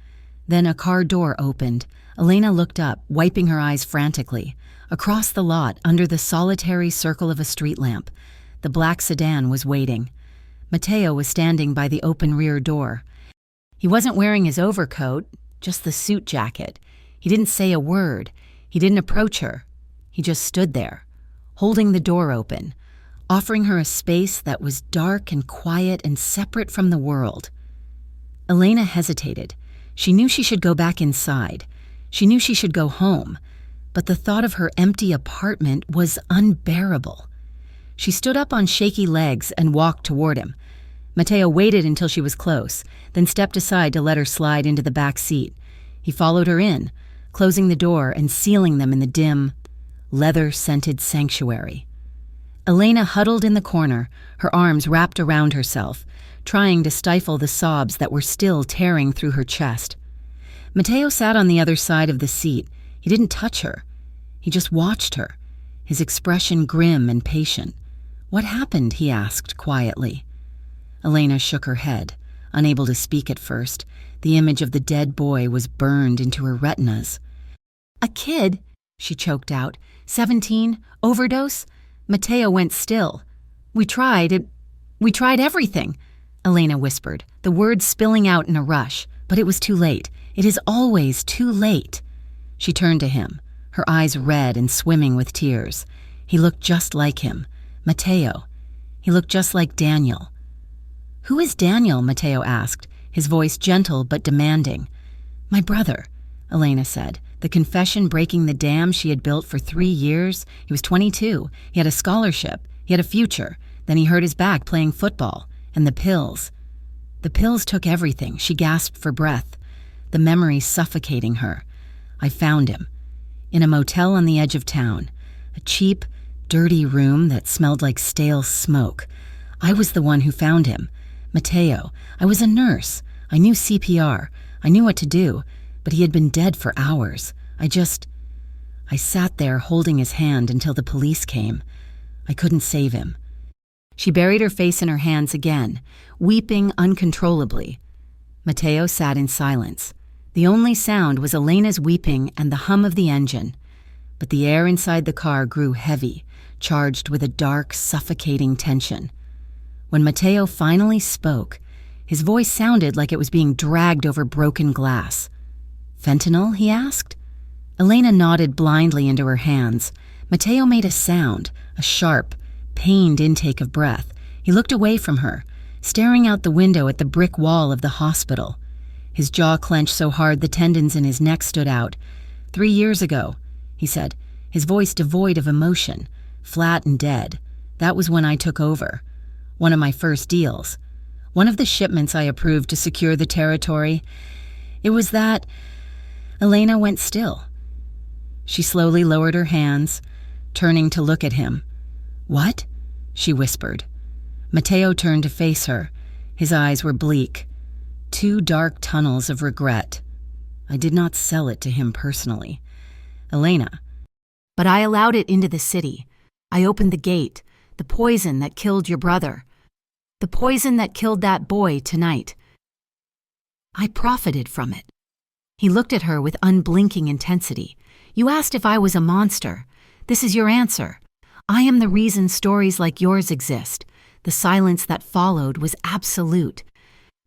Then a car door opened. Elena looked up, wiping her eyes frantically. Across the lot, under the solitary circle of a street lamp, the black sedan was waiting. Mateo was standing by the open rear door. He wasn't wearing his overcoat, just the suit jacket. He didn't say a word. He didn't approach her. He just stood there, holding the door open, offering her a space that was dark and quiet and separate from the world. Elena hesitated. She knew she should go back inside. She knew she should go home. But the thought of her empty apartment was unbearable. She stood up on shaky legs and walked toward him. Mateo waited until she was close, then stepped aside to let her slide into the back seat. He followed her in, closing the door and sealing them in the dim, leather-scented sanctuary. Elena huddled in the corner, her arms wrapped around herself, trying to stifle the sobs that were still tearing through her chest. Mateo sat on the other side of the seat. He didn't touch her. He just watched her, his expression grim and patient. "What happened?" he asked quietly. Elena shook her head, unable to speak at first. The image of the dead boy was burned into her retinas. "A kid," she choked out. 17, overdose?" Mateo went still. We tried everything," Elena whispered, the words spilling out in a rush. But it was too late. It is always too late. She turned to him, her eyes red and swimming with tears. He looked just like him, Mateo. He looked just like Daniel. "Who is Daniel?" Mateo asked, his voice gentle but demanding. "My brother," Elena said, the confession breaking the dam she had built for 3 years. He was 22. He had a scholarship. He had a future. Then he hurt his back playing football. And the pills. The pills took everything. She gasped for breath, the memory suffocating her. "I found him. In a motel on the edge of town. A cheap, dirty room that smelled like stale smoke. I was the one who found him. Mateo. I was a nurse. I knew CPR. I knew what to do. But he had been dead for hours. I sat there holding his hand until the police came. I couldn't save him." She buried her face in her hands again, weeping uncontrollably. Mateo sat in silence. The only sound was Elena's weeping and the hum of the engine. But the air inside the car grew heavy, charged with a dark, suffocating tension. When Mateo finally spoke, his voice sounded like it was being dragged over broken glass. "Fentanyl?" he asked. Elena nodded blindly into her hands. Matteo made a sound, a sharp, pained intake of breath. He looked away from her, staring out the window at the brick wall of the hospital. His jaw clenched so hard the tendons in his neck stood out. 3 years ago, he said, his voice devoid of emotion, flat and dead. That was when I took over. One of my first deals. One of the shipments I approved to secure the territory. It was that... Elena went still. She slowly lowered her hands, turning to look at him. "What?" she whispered. Matteo turned to face her. His eyes were bleak. 2 dark tunnels of regret. I did not sell it to him personally. Elena. But I allowed it into the city. I opened the gate. The poison that killed your brother. The poison that killed that boy tonight. I profited from it. He looked at her with unblinking intensity. You asked if I was a monster. This is your answer. I am the reason stories like yours exist. The silence that followed was absolute.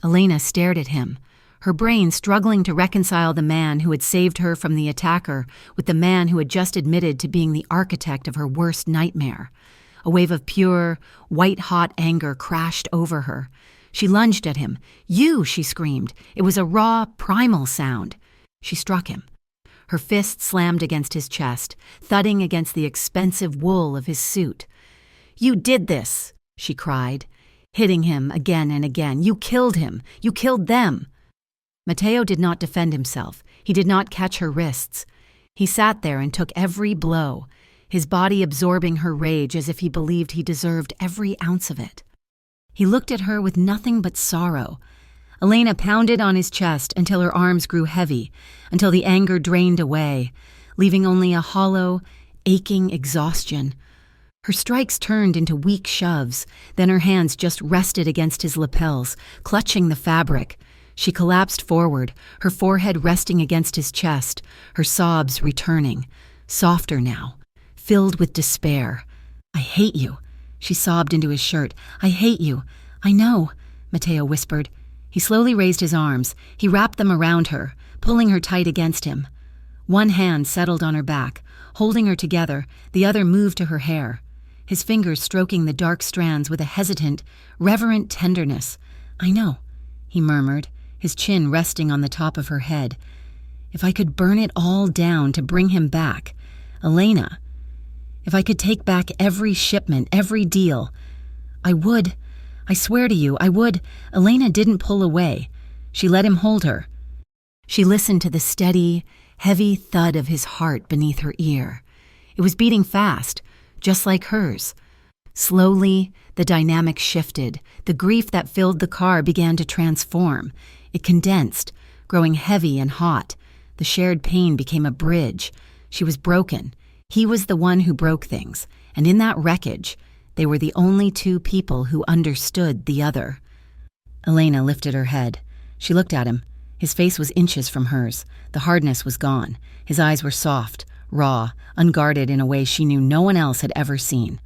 Elena stared at him, her brain struggling to reconcile the man who had saved her from the attacker with the man who had just admitted to being the architect of her worst nightmare. A wave of pure, white-hot anger crashed over her. She lunged at him. "You!" she screamed. It was a raw, primal sound. She struck him. Her fist slammed against his chest, thudding against the expensive wool of his suit. "You did this!" she cried, hitting him again and again. "You killed him! You killed them!" Matteo did not defend himself. He did not catch her wrists. He sat there and took every blow, his body absorbing her rage as if he believed he deserved every ounce of it. He looked at her with nothing but sorrow. Elena pounded on his chest until her arms grew heavy, until the anger drained away, leaving only a hollow, aching exhaustion. Her strikes turned into weak shoves, then her hands just rested against his lapels, clutching the fabric. She collapsed forward, her forehead resting against his chest, her sobs returning, softer now, filled with despair. "I hate you," she sobbed into his shirt. "I hate you. I know," Matteo whispered. He slowly raised his arms. He wrapped them around her, pulling her tight against him. One hand settled on her back. Holding her together, the other moved to her hair, his fingers stroking the dark strands with a hesitant, reverent tenderness. "I know," he murmured, his chin resting on the top of her head. "If I could burn it all down to bring him back, Elena, if I could take back every shipment, every deal, I would. I swear to you, I would." Elena didn't pull away. She let him hold her. She listened to the steady, heavy thud of his heart beneath her ear. It was beating fast, just like hers. Slowly, the dynamic shifted. The grief that filled the car began to transform. It condensed, growing heavy and hot. The shared pain became a bridge. She was broken. He was the one who broke things, and in that wreckage, they were the only 2 people who understood the other. Elena lifted her head. She looked at him. His face was inches from hers. The hardness was gone. His eyes were soft, raw, unguarded in a way she knew no one else had ever seen.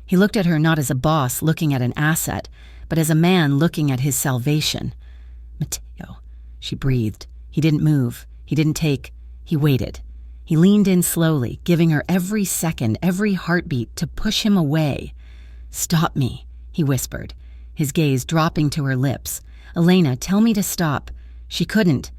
He looked at her not as a boss looking at an asset, but as a man looking at his salvation. "Matteo," she breathed. He didn't move. He didn't take. He waited. He leaned in slowly, giving her every second, every heartbeat to push him away. "Stop me," he whispered, his gaze dropping to her lips. "Elena, tell me to stop." She couldn't.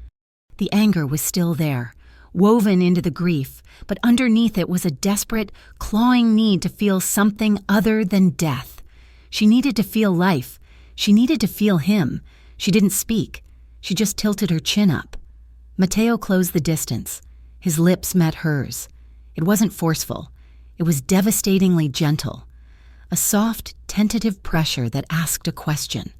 The anger was still there, woven into the grief, but underneath it was a desperate, clawing need to feel something other than death. She needed to feel life. She needed to feel him. She didn't speak. She just tilted her chin up. Matteo closed the distance. His lips met hers. It wasn't forceful. It was devastatingly gentle. A soft, tentative pressure that asked a question.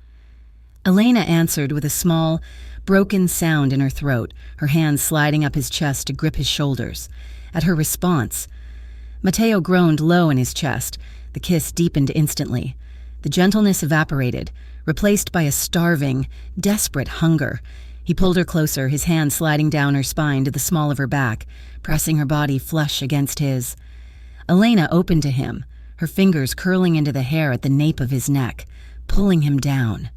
Elena answered with a small, broken sound in her throat, her hands sliding up his chest to grip his shoulders. At her response, Matteo groaned low in his chest. The kiss deepened instantly. The gentleness evaporated, replaced by a starving, desperate hunger. He pulled her closer, his hand sliding down her spine to the small of her back, pressing her body flush against his. Elena opened to him, her fingers curling into the hair at the nape of his neck, pulling him down.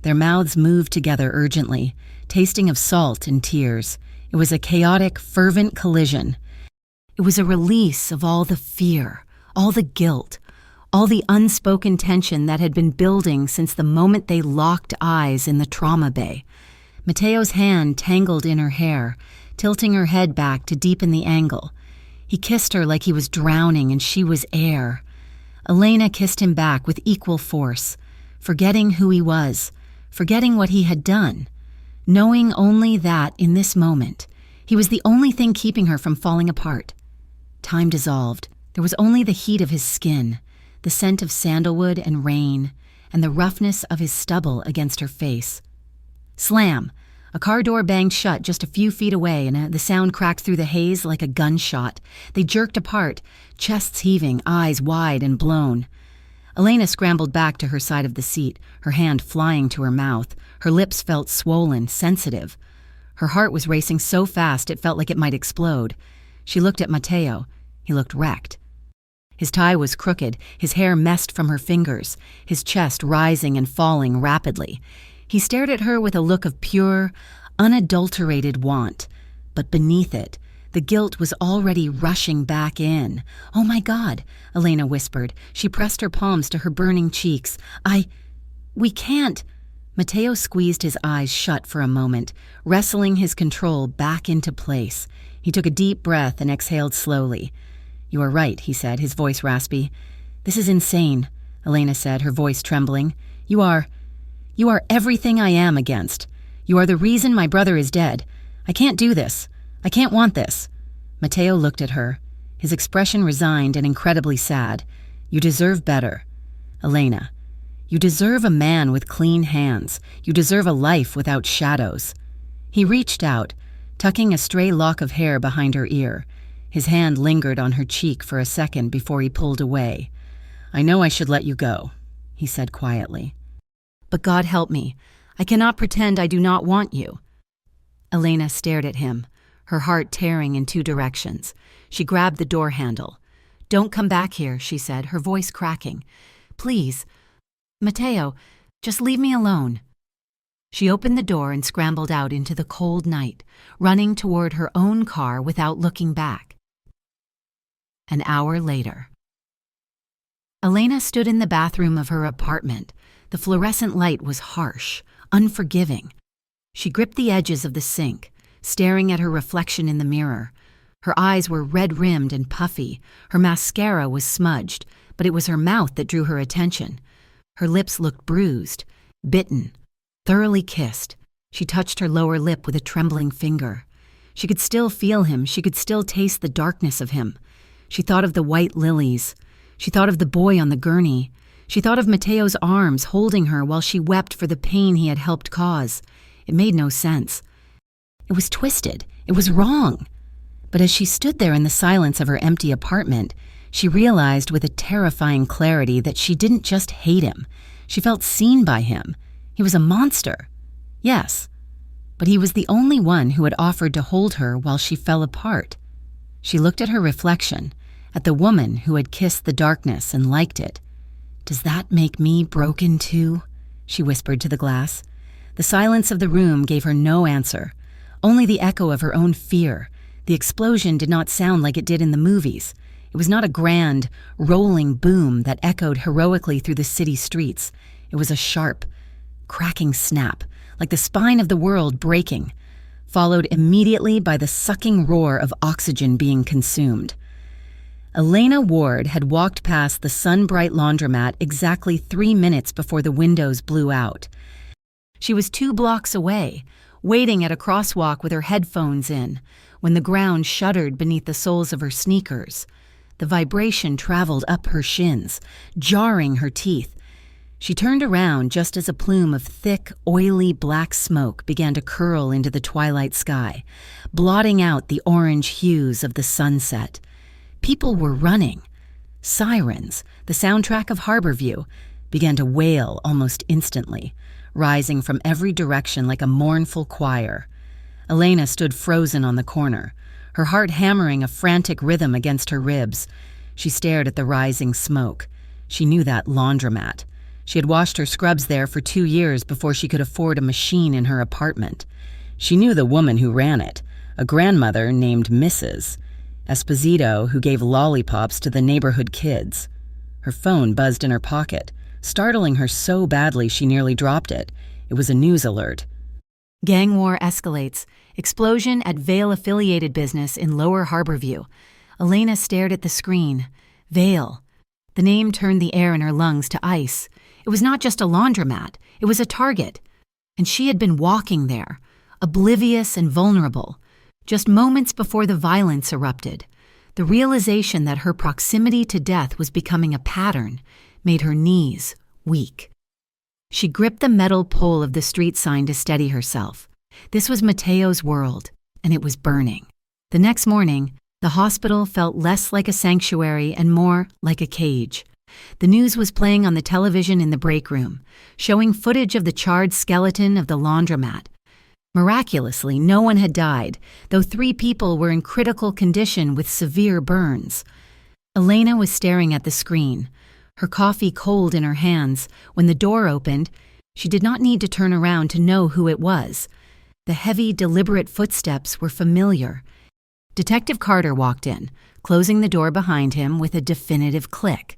Their mouths moved together urgently, tasting of salt and tears. It was a chaotic, fervent collision. It was a release of all the fear, all the guilt, all the unspoken tension that had been building since the moment they locked eyes in the trauma bay. Mateo's hand tangled in her hair, tilting her head back to deepen the angle. He kissed her like he was drowning and she was air. Elena kissed him back with equal force, forgetting who he was, forgetting what he had done, knowing only that, in this moment, he was the only thing keeping her from falling apart. Time dissolved. There was only the heat of his skin, the scent of sandalwood and rain, and the roughness of his stubble against her face. Slam! A car door banged shut just a few feet away, and the sound cracked through the haze like a gunshot. They jerked apart, chests heaving, eyes wide and blown. Elena scrambled back to her side of the seat, her hand flying to her mouth. Her lips felt swollen, sensitive. Her heart was racing so fast it felt like it might explode. She looked at Mateo. He looked wrecked. His tie was crooked, his hair messed from her fingers, his chest rising and falling rapidly. He stared at her with a look of pure, unadulterated want. But beneath it, the guilt was already rushing back in. "Oh my God," Elena whispered. She pressed her palms to her burning cheeks. We can't." Mateo squeezed his eyes shut for a moment, wrestling his control back into place. He took a deep breath and exhaled slowly. "You are right," he said, his voice raspy. "This is insane," Elena said, her voice trembling. You are everything I am against. You are the reason my brother is dead. I can't do this. I can't want this." Mateo looked at her, his expression resigned and incredibly sad. "You deserve better. Elena, you deserve a man with clean hands. You deserve a life without shadows." He reached out, tucking a stray lock of hair behind her ear. His hand lingered on her cheek for a second before he pulled away. "I know I should let you go," he said quietly. "But God help me. I cannot pretend I do not want you." Elena stared at him, her heart tearing in two directions. She grabbed the door handle. "Don't come back here," she said, her voice cracking. "Please. Mateo, just leave me alone." She opened the door and scrambled out into the cold night, running toward her own car without looking back. An hour later. Elena stood in the bathroom of her apartment. The fluorescent light was harsh, unforgiving. She gripped the edges of the sink, staring at her reflection in the mirror. Her eyes were red-rimmed and puffy. Her mascara was smudged, but it was her mouth that drew her attention. Her lips looked bruised, bitten, thoroughly kissed. She touched her lower lip with a trembling finger. She could still feel him. She could still taste the darkness of him. She thought of the white lilies. She thought of the boy on the gurney. She thought of Mateo's arms holding her while she wept for the pain he had helped cause. It made no sense. It was twisted. It was wrong. But as she stood there in the silence of her empty apartment, she realized with a terrifying clarity that she didn't just hate him. She felt seen by him. He was a monster. Yes, but he was the only one who had offered to hold her while she fell apart. She looked at her reflection, at the woman who had kissed the darkness and liked it. "Does that make me broken too?" she whispered to the glass. The silence of the room gave her no answer, only the echo of her own fear. The explosion did not sound like it did in the movies. It was not a grand, rolling boom that echoed heroically through the city streets. It was a sharp, cracking snap, like the spine of the world breaking, followed immediately by the sucking roar of oxygen being consumed. Elena Ward had walked past the sun-bright laundromat exactly 3 minutes before the windows blew out. She was 2 blocks away, waiting at a crosswalk with her headphones in, when the ground shuddered beneath the soles of her sneakers. The vibration traveled up her shins, jarring her teeth. She turned around just as a plume of thick, oily black smoke began to curl into the twilight sky, blotting out the orange hues of the sunset. People were running. Sirens, the soundtrack of Harborview, began to wail almost instantly, rising from every direction like a mournful choir. Elena stood frozen on the corner, her heart hammering a frantic rhythm against her ribs. She stared at the rising smoke. She knew that laundromat. She had washed her scrubs there for 2 years before she could afford a machine in her apartment. She knew the woman who ran it, a grandmother named Mrs. Esposito who gave lollipops to the neighborhood kids. Her phone buzzed in her pocket, startling her so badly she nearly dropped it. It was a news alert. Gang war escalates. Explosion at Vale-affiliated business in Lower Harborview. Elena stared at the screen. Vale. The name turned the air in her lungs to ice. It was not just a laundromat. It was a target. And she had been walking there, oblivious and vulnerable, just moments before the violence erupted. The realization that her proximity to death was becoming a pattern made her knees weak. She gripped the metal pole of the street sign to steady herself. This was Mateo's world, and it was burning. The next morning, the hospital felt less like a sanctuary and more like a cage. The news was playing on the television in the break room, showing footage of the charred skeleton of the laundromat. Miraculously, no one had died, though 3 people were in critical condition with severe burns. Elena was staring at the screen, her coffee cold in her hands. When the door opened, she did not need to turn around to know who it was. The heavy, deliberate footsteps were familiar. Detective Carter walked in, closing the door behind him with a definitive click.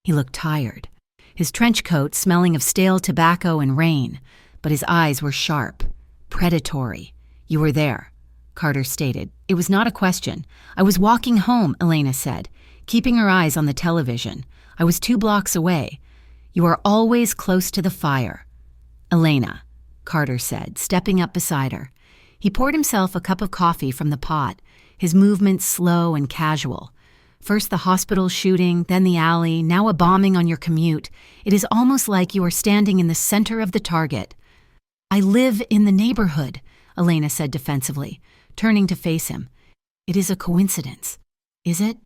He looked tired, his trench coat smelling of stale tobacco and rain, but his eyes were sharp, predatory. "You were there," Carter stated. "It was not a question. I was walking home," Elena said, keeping her eyes on the television. "I was 2 blocks away. You are always close to the fire." "Elena," Carter said, stepping up beside her. He poured himself a cup of coffee from the pot, his movements slow and casual. First the hospital shooting, then the alley, now a bombing on your commute. It is almost like you are standing in the center of the target. "I live in the neighborhood," Elena said defensively, turning to face him. "It is a coincidence, is it?"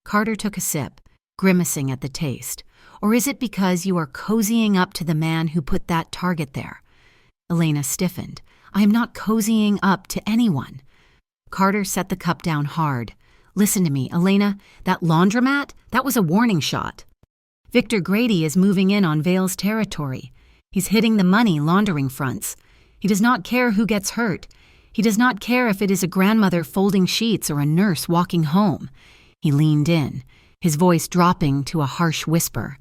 Carter took a sip, grimacing at the taste. "Or is it because you are cozying up to the man who put that target there?" Elena stiffened. "I am not cozying up to anyone." Carter set the cup down hard. "Listen to me, Elena. That laundromat, that was a warning shot. Victor Grady is moving in on Vale's territory. He's hitting the money laundering fronts. He does not care who gets hurt. He does not care if it is a grandmother folding sheets or a nurse walking home." He leaned in, his voice dropping to a harsh whisper.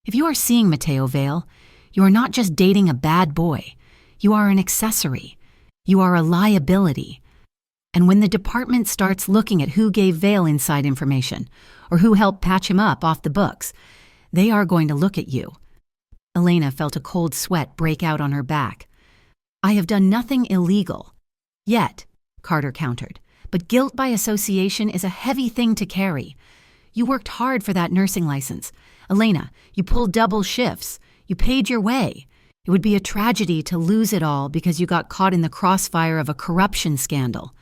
"If you are seeing Mateo Vale, you are not just dating a bad boy. You are an accessory. You are a liability. And when the department starts looking at who gave Vale inside information, or who helped patch him up off the books, they are going to look at you." Elena felt a cold sweat break out on her back. "I have done nothing illegal. Yet," Carter countered. "But guilt by association is a heavy thing to carry. You worked hard for that nursing license. Elena, you pulled double shifts. You paid your way. It would be a tragedy to lose it all because you got caught in the crossfire of a corruption scandal."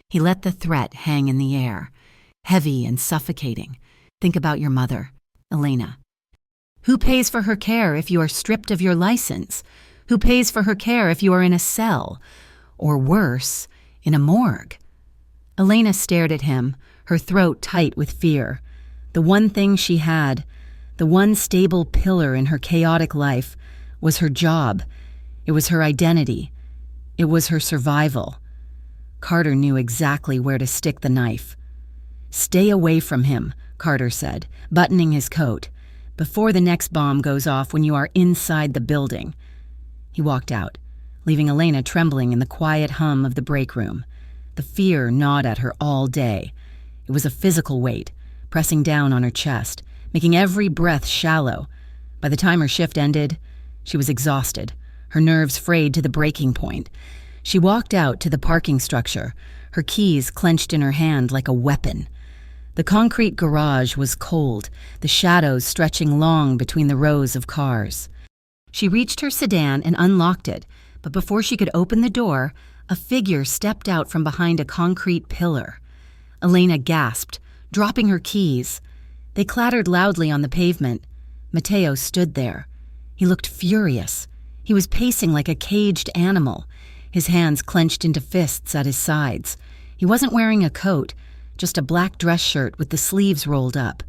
He let the threat hang in the air, heavy and suffocating. "Think about your mother, Elena. Who pays for her care if you are stripped of your license? Who pays for her care if you are in a cell? Or worse, in a morgue?" Elena stared at him, her throat tight with fear. The one thing she had, the one stable pillar in her chaotic life, was her job. It was her identity. It was her survival. Carter knew exactly where to stick the knife. "Stay away from him," Carter said, buttoning his coat, "before the next bomb goes off when you are inside the building." He walked out, leaving Elena trembling in the quiet hum of the break room. The fear gnawed at her all day. It was a physical weight, pressing down on her chest, making every breath shallow. By the time her shift ended, she was exhausted, her nerves frayed to the breaking point. She walked out to the parking structure, her keys clenched in her hand like a weapon. The concrete garage was cold, the shadows stretching long between the rows of cars. She reached her sedan and unlocked it, but before she could open the door, a figure stepped out from behind a concrete pillar. Elena gasped, dropping her keys. They clattered loudly on the pavement. Mateo stood there. He looked furious. He was pacing like a caged animal, his hands clenched into fists at his sides. He wasn't wearing a coat, just a black dress shirt with the sleeves rolled up,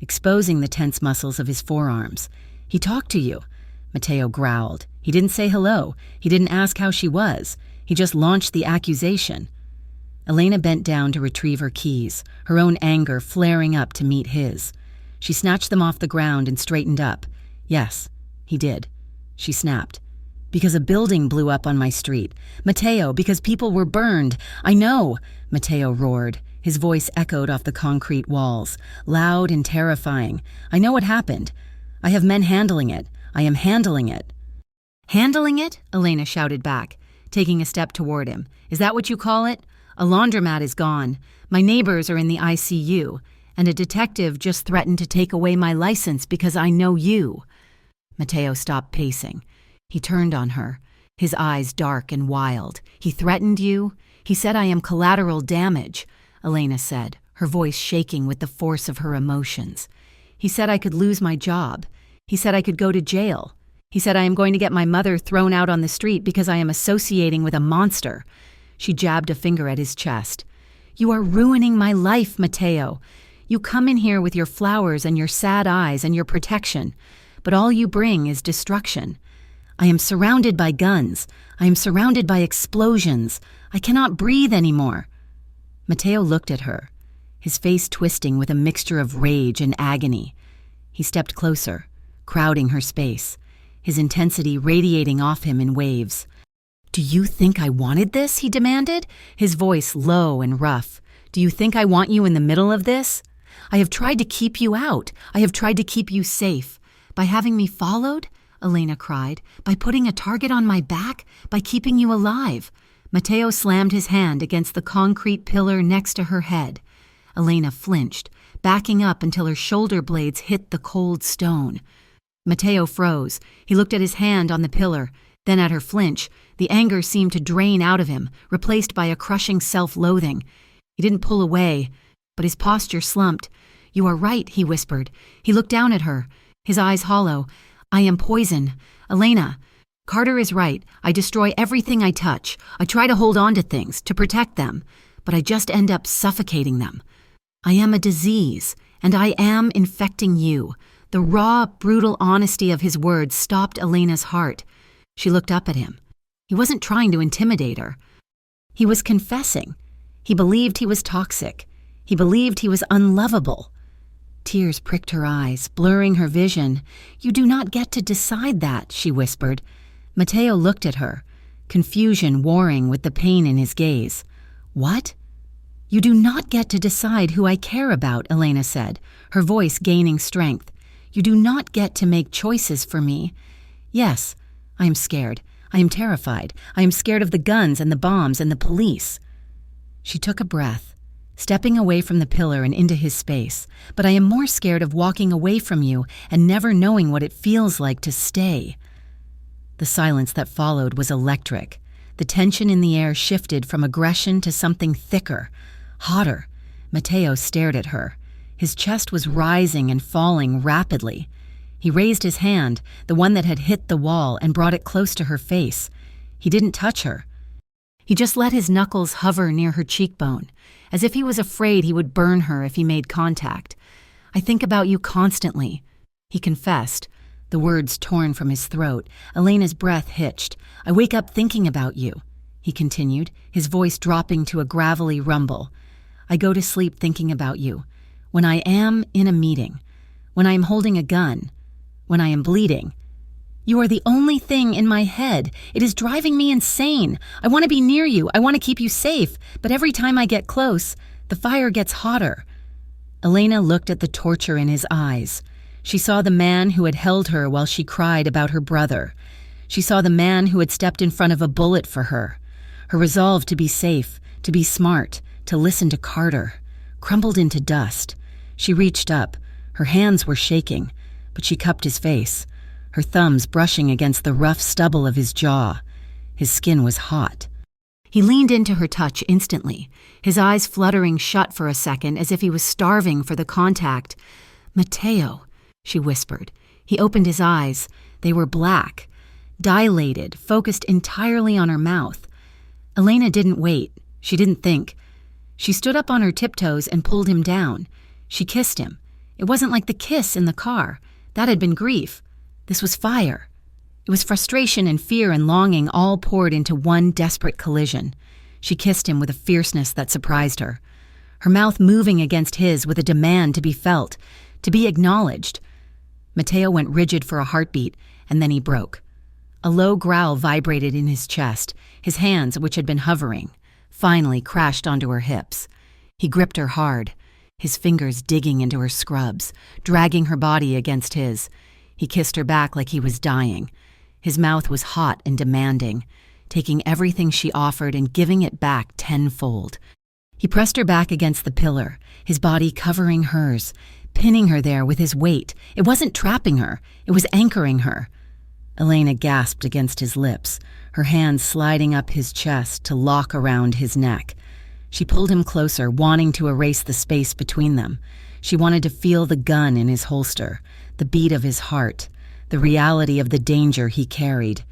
exposing the tense muscles of his forearms. "He talked to you," Mateo growled. "He didn't say hello. He didn't ask how she was. He just launched the accusation." Elena bent down to retrieve her keys, her own anger flaring up to meet his. She snatched them off the ground and straightened up. Yes, he did. She snapped. Because a building blew up on my street. Mateo, because people were burned. I know, Mateo roared. His voice echoed off the concrete walls, loud and terrifying. I know what happened. I have men handling it. I am handling it. Handling it? Elena shouted back, taking a step toward him. Is that what you call it? A laundromat is gone. My neighbors are in the ICU, and a detective just threatened to take away my license because I know you. Mateo stopped pacing. He turned on her, his eyes dark and wild. He threatened you? He said I am collateral damage, Elena said, her voice shaking with the force of her emotions. He said I could lose my job. He said I could go to jail. He said I am going to get my mother thrown out on the street because I am associating with a monster. She jabbed a finger at his chest. You are ruining my life, Mateo. You come in here with your flowers and your sad eyes and your protection, but all you bring is destruction. I am surrounded by guns. I am surrounded by explosions. I cannot breathe anymore. Mateo looked at her, his face twisting with a mixture of rage and agony. He stepped closer, crowding her space, his intensity radiating off him in waves. Do you think I wanted this? He demanded, his voice low and rough. Do you think I want you in the middle of this? I have tried to keep you out. I have tried to keep you safe. By having me followed? Elena cried. By putting a target on my back? By keeping you alive? Mateo slammed his hand against the concrete pillar next to her head. Elena flinched, backing up until her shoulder blades hit the cold stone. Mateo froze. He looked at his hand on the pillar, then at her flinch. The anger seemed to drain out of him, replaced by a crushing self-loathing. He didn't pull away, but his posture slumped. You are right, he whispered. He looked down at her, his eyes hollow. I am poison. Elena. Carter is right. I destroy everything I touch. I try to hold on to things, to protect them, but I just end up suffocating them. I am a disease, and I am infecting you. The raw, brutal honesty of his words stopped Elena's heart. She looked up at him. He wasn't trying to intimidate her. He was confessing. He believed he was toxic. He believed he was unlovable. Tears pricked her eyes, blurring her vision. You do not get to decide that, she whispered. Mateo looked at her, confusion warring with the pain in his gaze. What? You do not get to decide who I care about, Elena said, her voice gaining strength. You do not get to make choices for me. Yes, I am scared. I am terrified. I am scared of the guns and the bombs and the police. She took a breath, stepping away from the pillar and into his space. But I am more scared of walking away from you and never knowing what it feels like to stay. The silence that followed was electric. The tension in the air shifted from aggression to something thicker, hotter. Mateo stared at her. His chest was rising and falling rapidly. He raised his hand, the one that had hit the wall, and brought it close to her face. He didn't touch her. He just let his knuckles hover near her cheekbone, as if he was afraid he would burn her if he made contact. I think about you constantly, he confessed, the words torn from his throat. Elena's breath hitched. I wake up thinking about you, he continued, his voice dropping to a gravelly rumble. I go to sleep thinking about you. When I am in a meeting, when I am holding a gun, when I am bleeding. You are the only thing in my head. It is driving me insane. I want to be near you. I want to keep you safe. But every time I get close, the fire gets hotter. Elena looked at the torture in his eyes. She saw the man who had held her while she cried about her brother. She saw the man who had stepped in front of a bullet for her. Her resolve to be safe, to be smart, to listen to Carter, crumbled into dust. She reached up. Her hands were shaking, but she cupped his face, her thumbs brushing against the rough stubble of his jaw. His skin was hot. He leaned into her touch instantly, his eyes fluttering shut for a second as if he was starving for the contact. Mateo, she whispered. He opened his eyes. They were black, dilated, focused entirely on her mouth. Elena didn't wait. She didn't think. She stood up on her tiptoes and pulled him down. She kissed him. It wasn't like the kiss in the car. That had been grief. This was fire. It was frustration and fear and longing all poured into one desperate collision. She kissed him with a fierceness that surprised her, her mouth moving against his with a demand to be felt, to be acknowledged. Mateo went rigid for a heartbeat, and then he broke. A low growl vibrated in his chest. His hands, which had been hovering, finally crashed onto her hips. He gripped her hard, his fingers digging into her scrubs, dragging her body against his. He kissed her back like he was dying. His mouth was hot and demanding, taking everything she offered and giving it back tenfold. He pressed her back against the pillar, his body covering hers, pinning her there with his weight. It wasn't trapping her, it was anchoring her. Elena gasped against his lips, her hands sliding up his chest to lock around his neck. She pulled him closer, wanting to erase the space between them. She wanted to feel the gun in his holster, the beat of his heart, the reality of the danger he carried.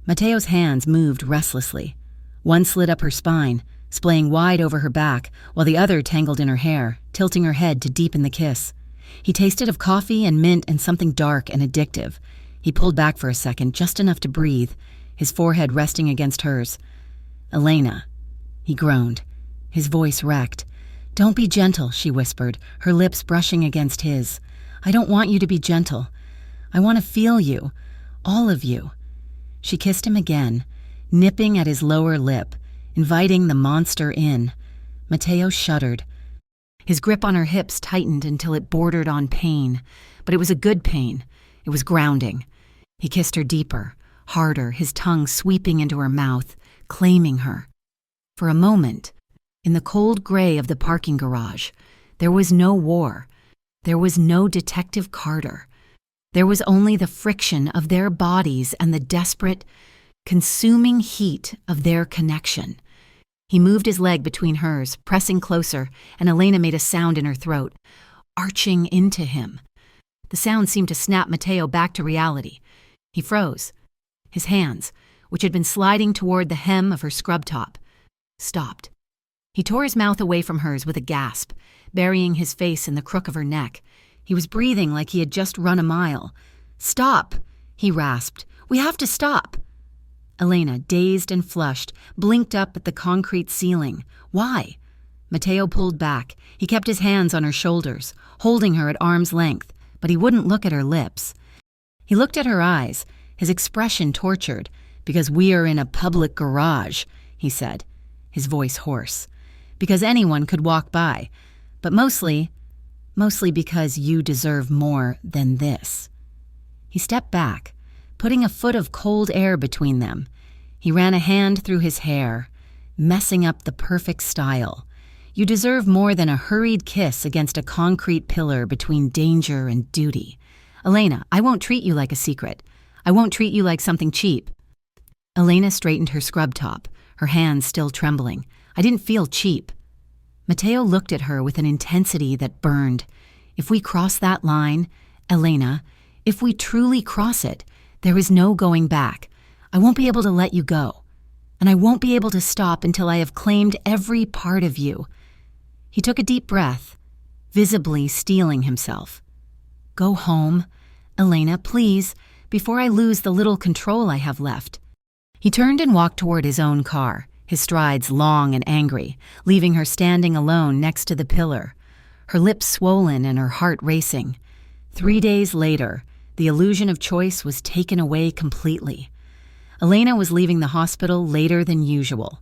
Mateo's hands moved restlessly. One slid up her spine, splaying wide over her back, while the other tangled in her hair, tilting her head to deepen the kiss. He tasted of coffee and mint and something dark and addictive. He pulled back for a second, just enough to breathe, his forehead resting against hers. "Elena," he groaned, his voice wrecked. "Don't be gentle," she whispered, her lips brushing against his. "I don't want you to be gentle. I want to feel you, all of you." She kissed him again, nipping at his lower lip, inviting the monster in. Mateo shuddered. His grip on her hips tightened until it bordered on pain, but it was a good pain. It was grounding. He kissed her deeper, harder, his tongue sweeping into her mouth, claiming her. For a moment, in the cold gray of the parking garage, there was no war. There was no Detective Carter. There was only the friction of their bodies and the desperate, consuming heat of their connection. He moved his leg between hers, pressing closer, and Elena made a sound in her throat, arching into him. The sound seemed to snap Mateo back to reality. He froze. His hands, which had been sliding toward the hem of her scrub top, stopped. He tore his mouth away from hers with a gasp, burying his face in the crook of her neck. He was breathing like he had just run a mile. "Stop," he rasped. "We have to stop." Elena, dazed and flushed, blinked up at the concrete ceiling. Why? Mateo pulled back. He kept his hands on her shoulders, holding her at arm's length, but he wouldn't look at her lips. He looked at her eyes, his expression tortured. "Because we are in a public garage," he said, his voice hoarse. "Because anyone could walk by, but mostly because you deserve more than this." He stepped back, putting a foot of cold air between them. He ran a hand through his hair, messing up the perfect style. "You deserve more than a hurried kiss against a concrete pillar between danger and duty. Elena, I won't treat you like a secret. I won't treat you like something cheap." Elena straightened her scrub top, her hands still trembling. "I didn't feel cheap." Mateo looked at her with an intensity that burned. "If we cross that line, Elena, if we truly cross it, there is no going back. I won't be able to let you go. And I won't be able to stop until I have claimed every part of you." He took a deep breath, visibly steeling himself. "Go home, Elena, please, before I lose the little control I have left." He turned and walked toward his own car, his strides long and angry, leaving her standing alone next to the pillar, her lips swollen and her heart racing. 3 days later, the illusion of choice was taken away completely. Elena was leaving the hospital later than usual.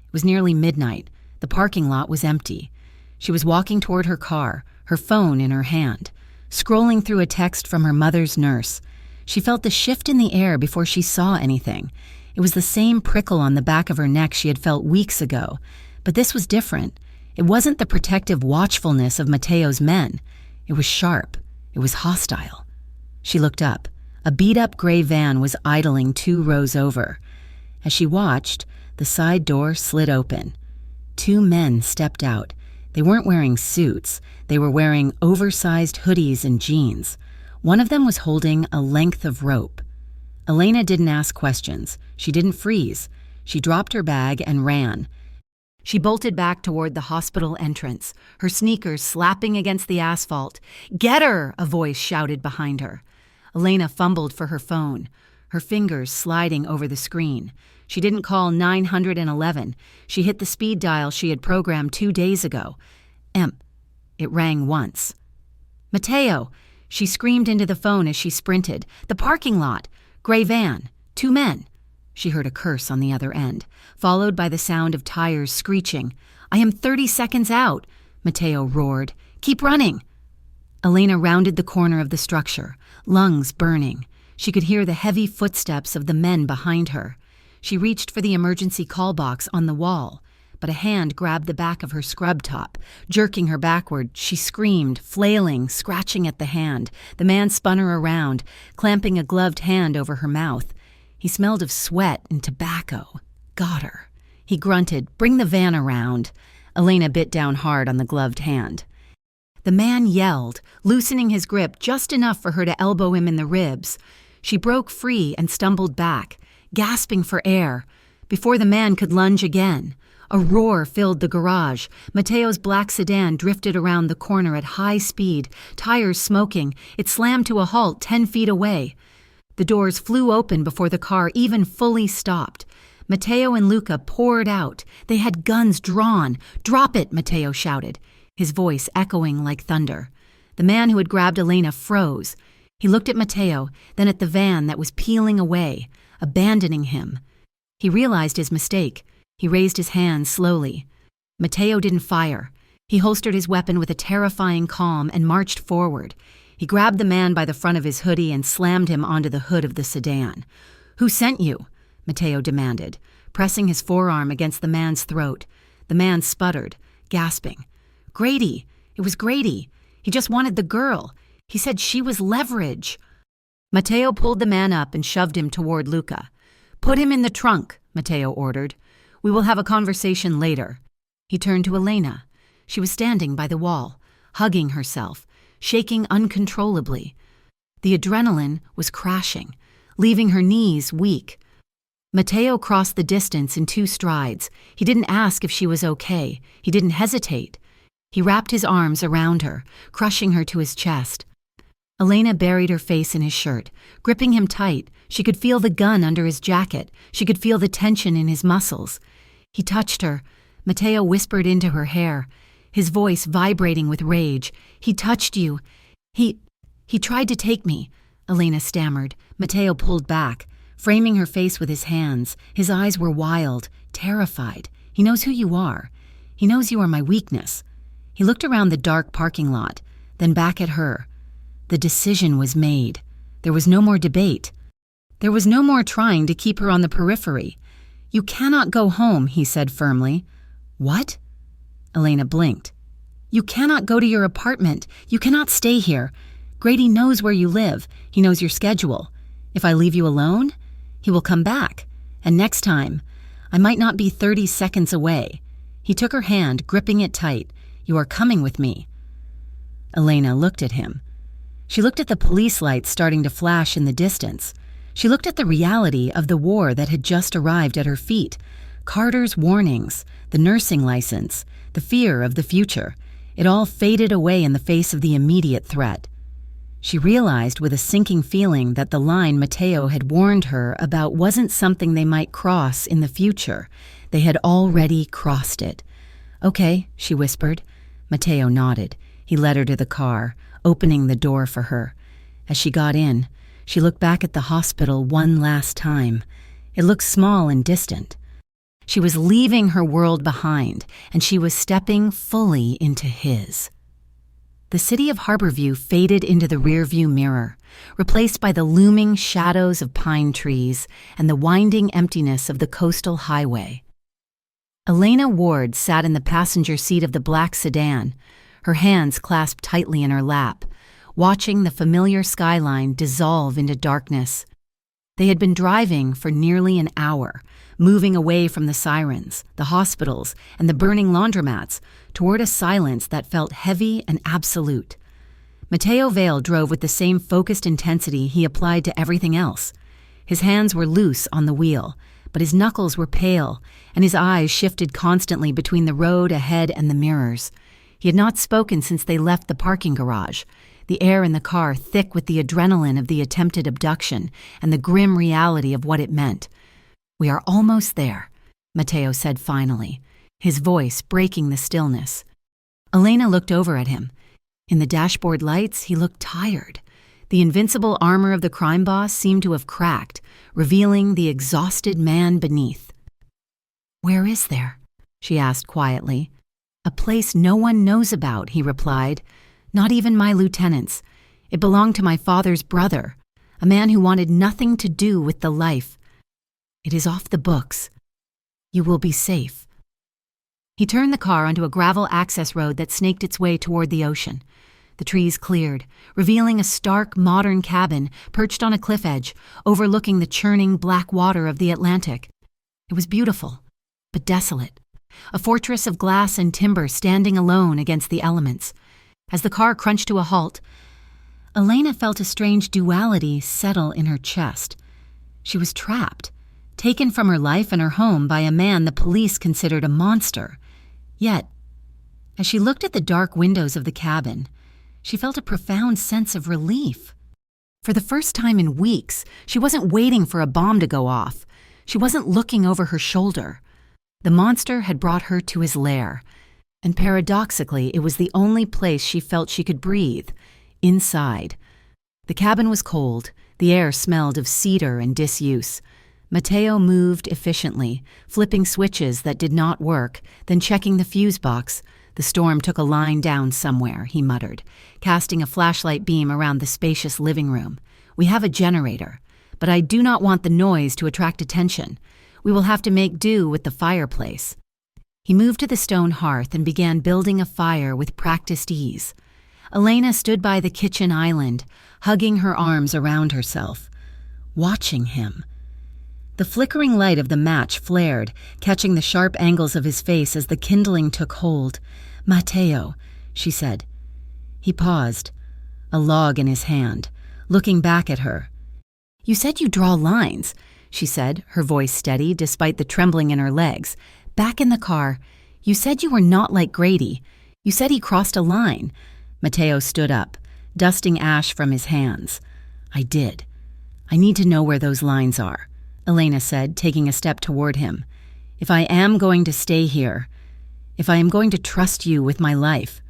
It was nearly midnight. The parking lot was empty. She was walking toward her car, her phone in her hand, scrolling through a text from her mother's nurse. She felt the shift in the air before she saw anything. It was the same prickle on the back of her neck she had felt weeks ago, but this was different. It wasn't the protective watchfulness of Mateo's men. It was sharp. It was hostile. She looked up. A beat-up gray van was idling 2 rows over. As she watched, the side door slid open. 2 men stepped out. They weren't wearing suits. They were wearing oversized hoodies and jeans. One of them was holding a length of rope. Elena didn't ask questions. She didn't freeze. She dropped her bag and ran. She bolted back toward the hospital entrance, her sneakers slapping against the asphalt. "Get her!" a voice shouted behind her. Elena fumbled for her phone. her fingers sliding over the screen. She didn't call 911. She hit the speed dial she had programmed 2 days ago. It rang once. "Mateo!" She screamed into the phone as she sprinted. "The parking lot! Gray van! 2 men!" She heard a curse on the other end, followed by the sound of tires screeching. "I am 30 seconds out!" Mateo roared. "Keep running!" Elena rounded the corner of the structure, lungs burning. She could hear the heavy footsteps of the men behind her. She reached for the emergency call box on the wall, but a hand grabbed the back of her scrub top. Jerking her backward, she screamed, flailing, scratching at the hand. The man spun her around, clamping a gloved hand over her mouth. He smelled of sweat and tobacco. Got her. He grunted, "Bring the van around." Elena bit down hard on the gloved hand. The man yelled, loosening his grip just enough for her to elbow him in the ribs. She broke free and stumbled back, gasping for air, before the man could lunge again. A roar filled the garage. Mateo's black sedan drifted around the corner at high speed, tires smoking. It slammed to a halt 10 feet away. The doors flew open before the car even fully stopped. Mateo and Luca poured out. They had guns drawn. "Drop it!" Mateo shouted, his voice echoing like thunder. The man who had grabbed Elena froze. He looked at Mateo, then at the van that was peeling away, abandoning him. He realized his mistake. He raised his hands slowly. Mateo didn't fire. He holstered his weapon with a terrifying calm and marched forward. He grabbed the man by the front of his hoodie and slammed him onto the hood of the sedan. "Who sent you?" Mateo demanded, pressing his forearm against the man's throat. The man sputtered, gasping. "Grady. It was Grady. He just wanted the girl. He said she was leverage." Mateo pulled the man up and shoved him toward Luca. "Put him in the trunk," Mateo ordered. "We will have a conversation later." He turned to Elena. She was standing by the wall, hugging herself, shaking uncontrollably. The adrenaline was crashing, leaving her knees weak. Mateo crossed the distance in 2 strides. He didn't ask if she was okay. He didn't hesitate. He wrapped his arms around her, crushing her to his chest. Elena buried her face in his shirt, gripping him tight. She could feel the gun under his jacket. She could feel the tension in his muscles. He touched her. Mateo whispered into her hair, his voice vibrating with rage. "He touched you. He tried to take me," Elena stammered. Mateo pulled back, framing her face with his hands. His eyes were wild, terrified. "He knows who you are. He knows you are my weakness." He looked around the dark parking lot, then back at her. The decision was made. There was no more debate. There was no more trying to keep her on the periphery. "You cannot go home," he said firmly. "What?" Elena blinked. "You cannot go to your apartment. You cannot stay here. Grady knows where you live. He knows your schedule. If I leave you alone, he will come back. And next time, I might not be 30 seconds away." He took her hand, gripping it tight. "You are coming with me." Elena looked at him. She looked at the police lights starting to flash in the distance. She looked at the reality of the war that had just arrived at her feet. Carter's warnings, the nursing license, the fear of the future. It all faded away in the face of the immediate threat. She realized with a sinking feeling that the line Mateo had warned her about wasn't something they might cross in the future. They had already crossed it. "Okay," she whispered. Mateo nodded. He led her to the car, opening the door for her. As she got in, she looked back at the hospital one last time. It looked small and distant. She was leaving her world behind, and she was stepping fully into his. The city of Harborview faded into the rearview mirror, replaced by the looming shadows of pine trees and the winding emptiness of the coastal highway. Elena Ward sat in the passenger seat of the black sedan, her hands clasped tightly in her lap, watching the familiar skyline dissolve into darkness. They had been driving for nearly an hour, moving away from the sirens, the hospitals, and the burning laundromats, toward a silence that felt heavy and absolute. Mateo Vale drove with the same focused intensity he applied to everything else. His hands were loose on the wheel, but his knuckles were pale, and his eyes shifted constantly between the road ahead and the mirrors. He had not spoken since they left the parking garage. the air in the car thick with the adrenaline of the attempted abduction and the grim reality of what it meant. "We are almost there," Matteo said finally, his voice breaking the stillness. Elena looked over at him. In the dashboard lights, he looked tired. The invincible armor of the crime boss seemed to have cracked, revealing the exhausted man beneath. "Where is there?" she asked quietly. "A place no one knows about," he replied. "Not even my lieutenants. It belonged to my father's brother, a man who wanted nothing to do with the life. It is off the books. You will be safe." He turned the car onto a gravel access road that snaked its way toward the ocean. The trees cleared, revealing a stark, modern cabin perched on a cliff edge, overlooking the churning black water of the Atlantic. It was beautiful, but desolate. A fortress of glass and timber standing alone against the elements. As the car crunched to a halt, Elena felt a strange duality settle in her chest. She was trapped, taken from her life and her home by a man the police considered a monster. Yet, as she looked at the dark windows of the cabin, she felt a profound sense of relief. For the first time in weeks, she wasn't waiting for a bomb to go off. She wasn't looking over her shoulder. The monster had brought her to his lair, and paradoxically, it was the only place she felt she could breathe, inside. The cabin was cold. The air smelled of cedar and disuse. Matteo moved efficiently, flipping switches that did not work, then checking the fuse box. "The storm took a line down somewhere," he muttered, casting a flashlight beam around the spacious living room. "We have a generator, but I do not want the noise to attract attention. We will have to make do with the fireplace." He moved to the stone hearth and began building a fire with practiced ease. Elena stood by the kitchen island, hugging her arms around herself, watching him. The flickering light of the match flared, catching the sharp angles of his face as the kindling took hold. "Matteo," she said. He paused, a log in his hand, looking back at her. "You said you draw lines," she said, her voice steady despite the trembling in her legs. "Back in the car, you said you were not like Grady. You said he crossed a line." Matteo stood up, dusting ash from his hands. "I did. I need to know where those lines are," Elena said, taking a step toward him. "If I am going to stay here, if I am going to trust you with my life,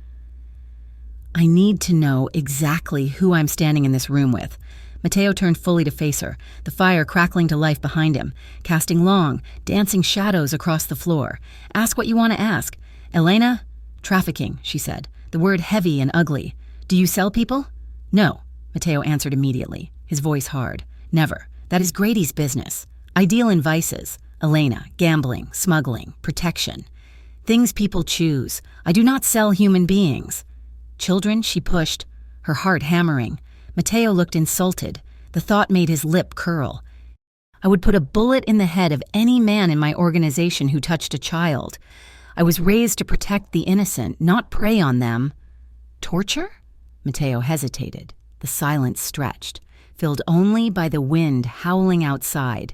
I need to know exactly who I'm standing in this room with." Matteo turned fully to face her, the fire crackling to life behind him, casting long, dancing shadows across the floor. "Ask what you want to ask." "Elena?" "Trafficking," she said, the word heavy and ugly. "Do you sell people?" "No," Matteo answered immediately, his voice hard. "Never. That is Grady's business. I deal in vices. Elena, gambling, smuggling, protection. Things people choose. I do not sell human beings." "Children?" she pushed, her heart hammering. Matteo looked insulted. The thought made his lip curl. "I would put a bullet in the head of any man in my organization who touched a child. I was raised to protect the innocent, not prey on them." "Torture?" Matteo hesitated. The silence stretched, filled only by the wind howling outside.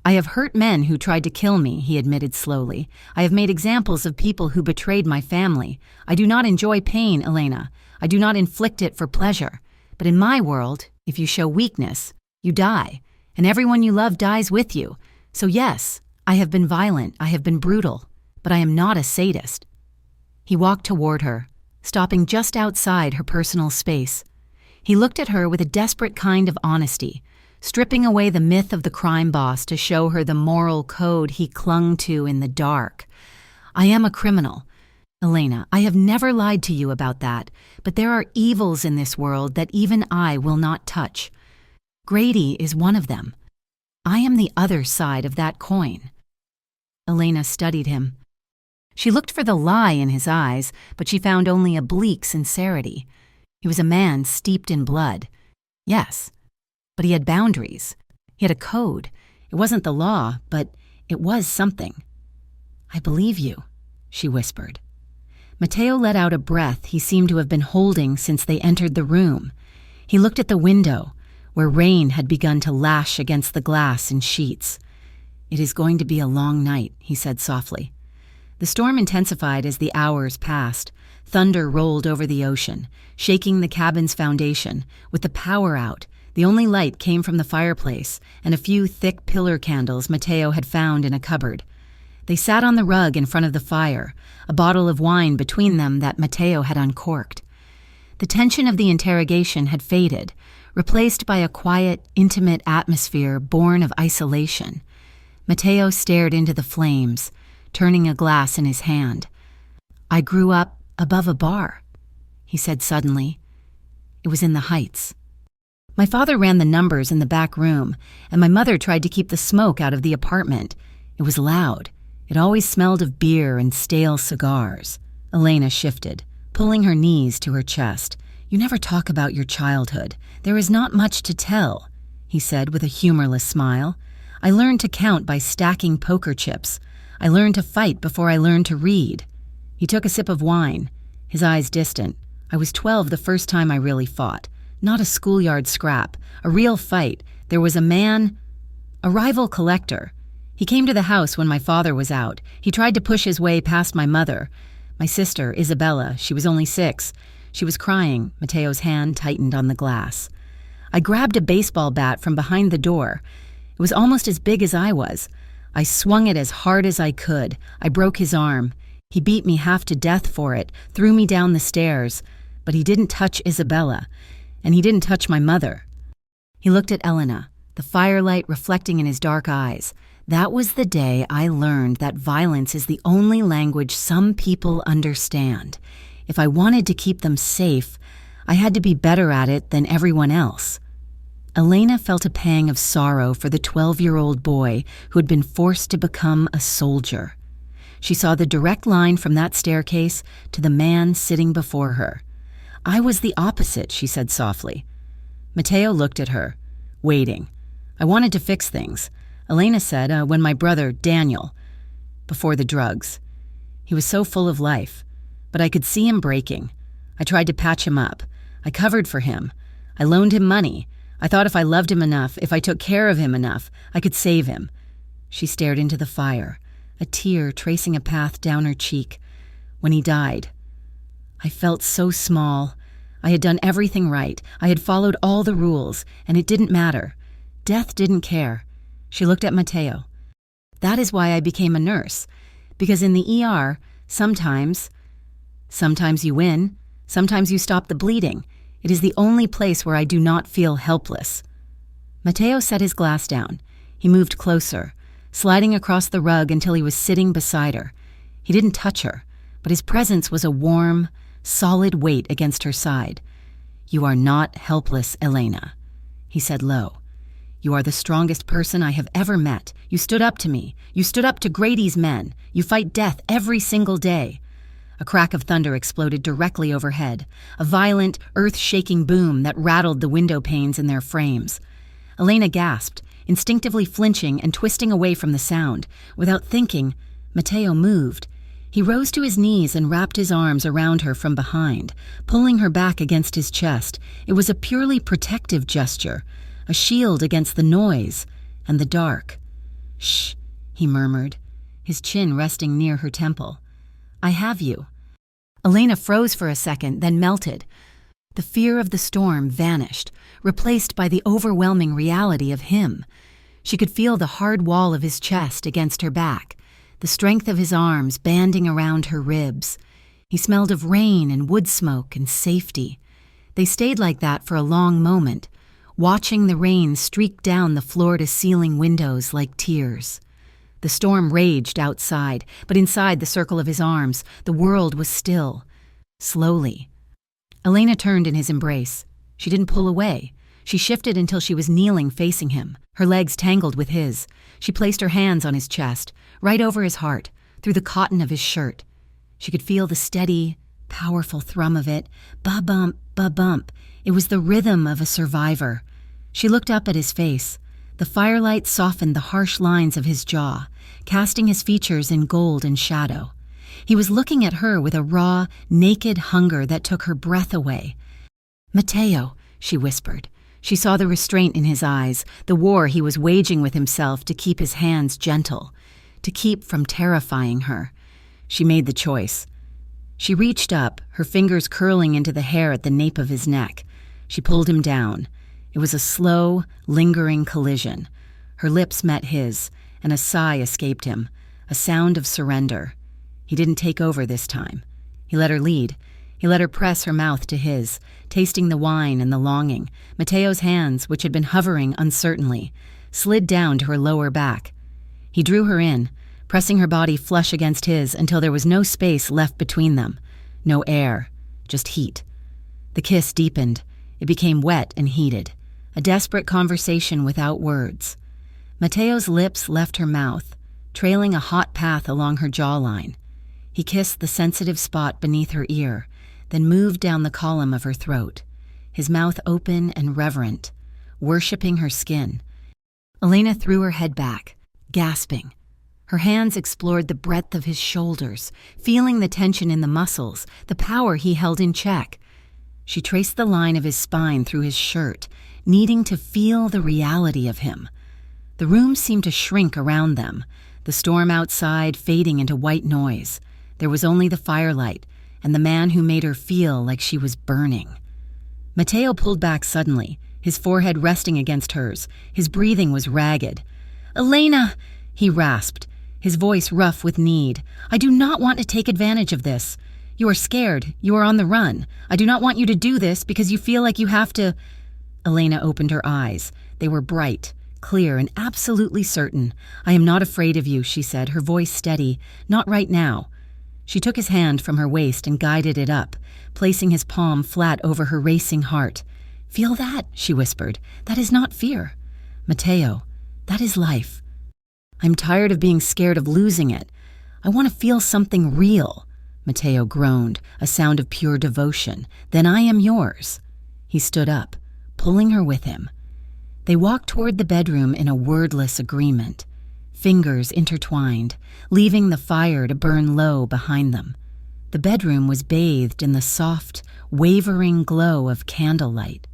"I have hurt men who tried to kill me," he admitted slowly. "I have made examples of people who betrayed my family. I do not enjoy pain, Elena. I do not inflict it for pleasure. But in my world, if you show weakness, you die, and everyone you love dies with you. So yes, I have been violent, I have been brutal, but I am not a sadist." He walked toward her, stopping just outside her personal space. He looked at her with a desperate kind of honesty, stripping away the myth of the crime boss to show her the moral code he clung to in the dark. "I am a criminal. Elena, I have never lied to you about that, but there are evils in this world that even I will not touch. Grady is one of them. I am the other side of that coin." Elena studied him. She looked for the lie in his eyes, but she found only a bleak sincerity. He was a man steeped in blood. Yes, but he had boundaries. He had a code. It wasn't the law, but it was something. "I believe you," she whispered. Matteo let out a breath he seemed to have been holding since they entered the room. He looked at the window, where rain had begun to lash against the glass in sheets. "It is going to be a long night," he said softly. The storm intensified as the hours passed. Thunder rolled over the ocean, shaking the cabin's foundation. With the power out, the only light came from the fireplace and a few thick pillar candles Mateo had found in a cupboard. They sat on the rug in front of the fire, a bottle of wine between them that Mateo had uncorked. The tension of the interrogation had faded, replaced by a quiet, intimate atmosphere born of isolation. Mateo stared into the flames, turning a glass in his hand. "I grew up above a bar," he said suddenly. It was in the Heights. My father ran the numbers in the back room, and my mother tried to keep the smoke out of the apartment. It was loud. It always smelled of beer and stale cigars. Elena shifted, pulling her knees to her chest. "You never talk about your childhood. There is not much to tell," he said with a humorless smile. "I learned to count by stacking poker chips. I learned to fight before I learned to read." He took a sip of wine, his eyes distant. "I was 12 the first time I really fought. Not a schoolyard scrap, a real fight. There was a rival collector. He came to the house when my father was out. He tried to push his way past my mother. My sister, Isabella, she was only 6. She was crying." Mateo's hand tightened on the glass. "I grabbed a baseball bat from behind the door. It was almost as big as I was. I swung it as hard as I could. I broke his arm. He beat me half to death for it, threw me down the stairs. But he didn't touch Isabella, and he didn't touch my mother." He looked at Elena, the firelight reflecting in his dark eyes. "That was the day I learned that violence is the only language some people understand. If I wanted to keep them safe, I had to be better at it than everyone else." Elena felt a pang of sorrow for the 12-year-old boy who had been forced to become a soldier. She saw the direct line from that staircase to the man sitting before her. "I was the opposite," she said softly. Mateo looked at her, waiting. "I wanted to fix things. Elena said, when my brother, Daniel, before the drugs. He was so full of life, but I could see him breaking. I tried to patch him up. I covered for him. I loaned him money. I thought if I loved him enough, if I took care of him enough, I could save him." She stared into the fire, a tear tracing a path down her cheek. "When he died, I felt so small. I had done everything right. I had followed all the rules, and it didn't matter. Death didn't care." She looked at Mateo. "That is why I became a nurse, because in the ER, sometimes you win, sometimes you stop the bleeding. It is the only place where I do not feel helpless." Mateo set his glass down. He moved closer, sliding across the rug until he was sitting beside her. He didn't touch her, but his presence was a warm, solid weight against her side. "You are not helpless, Elena," he said low. "You are the strongest person I have ever met. You stood up to me. You stood up to Grady's men. You fight death every single day." A crack of thunder exploded directly overhead, a violent, earth-shaking boom that rattled the window panes in their frames. Elena gasped, instinctively flinching and twisting away from the sound. Without thinking, Mateo moved. He rose to his knees and wrapped his arms around her from behind, pulling her back against his chest. It was a purely protective gesture, a shield against the noise and the dark. "Shh," he murmured, his chin resting near her temple. "I have you." Elena froze for a second, then melted. The fear of the storm vanished, replaced by the overwhelming reality of him. She could feel the hard wall of his chest against her back, the strength of his arms banding around her ribs. He smelled of rain and wood smoke and safety. They stayed like that for a long moment, watching the rain streak down the floor-to-ceiling windows like tears. The storm raged outside, but inside the circle of his arms, the world was still. Slowly. Elena turned in his embrace. She didn't pull away. She shifted until she was kneeling facing him, her legs tangled with his. She placed her hands on his chest, right over his heart, through the cotton of his shirt. She could feel the steady, powerful thrum of it. Ba-bump, ba-bump. It was the rhythm of a survivor. She looked up at his face. The firelight softened the harsh lines of his jaw, casting his features in gold and shadow. He was looking at her with a raw, naked hunger that took her breath away. "Mateo," she whispered. She saw the restraint in his eyes, the war he was waging with himself to keep his hands gentle, to keep from terrifying her. She made the choice. She reached up, her fingers curling into the hair at the nape of his neck. She pulled him down. It was a slow, lingering collision. Her lips met his, and a sigh escaped him, a sound of surrender. He didn't take over this time. He let her lead. He let her press her mouth to his, tasting the wine and the longing. Mateo's hands, which had been hovering uncertainly, slid down to her lower back. He drew her in, pressing her body flush against his until there was no space left between them. No air, just heat. The kiss deepened. It became wet and heated. A desperate conversation without words. Mateo's lips left her mouth, trailing a hot path along her jawline. He kissed the sensitive spot beneath her ear, then moved down the column of her throat, his mouth open and reverent, worshipping her skin. Elena threw her head back, gasping. Her hands explored the breadth of his shoulders, feeling the tension in the muscles, the power he held in check. She traced the line of his spine through his shirt, needing to feel the reality of him. The room seemed to shrink around them, the storm outside fading into white noise. There was only the firelight and the man who made her feel like she was burning. Mateo pulled back suddenly, his forehead resting against hers. His breathing was ragged. "Elena!" he rasped, his voice rough with need. "I do not want to take advantage of this. You are scared. You are on the run. I do not want you to do this because you feel like you have to—" Elena opened her eyes. They were bright, clear, and absolutely certain. "I am not afraid of you," she said, her voice steady. "Not right now." She took his hand from her waist and guided it up, placing his palm flat over her racing heart. "Feel that?" she whispered. "That is not fear. Mateo, that is life. I'm tired of being scared of losing it. I want to feel something real." Mateo groaned, a sound of pure devotion. "Then I am yours." He stood up, pulling her with him. They walked toward the bedroom in a wordless agreement, fingers intertwined, leaving the fire to burn low behind them. The bedroom was bathed in the soft, wavering glow of candlelight.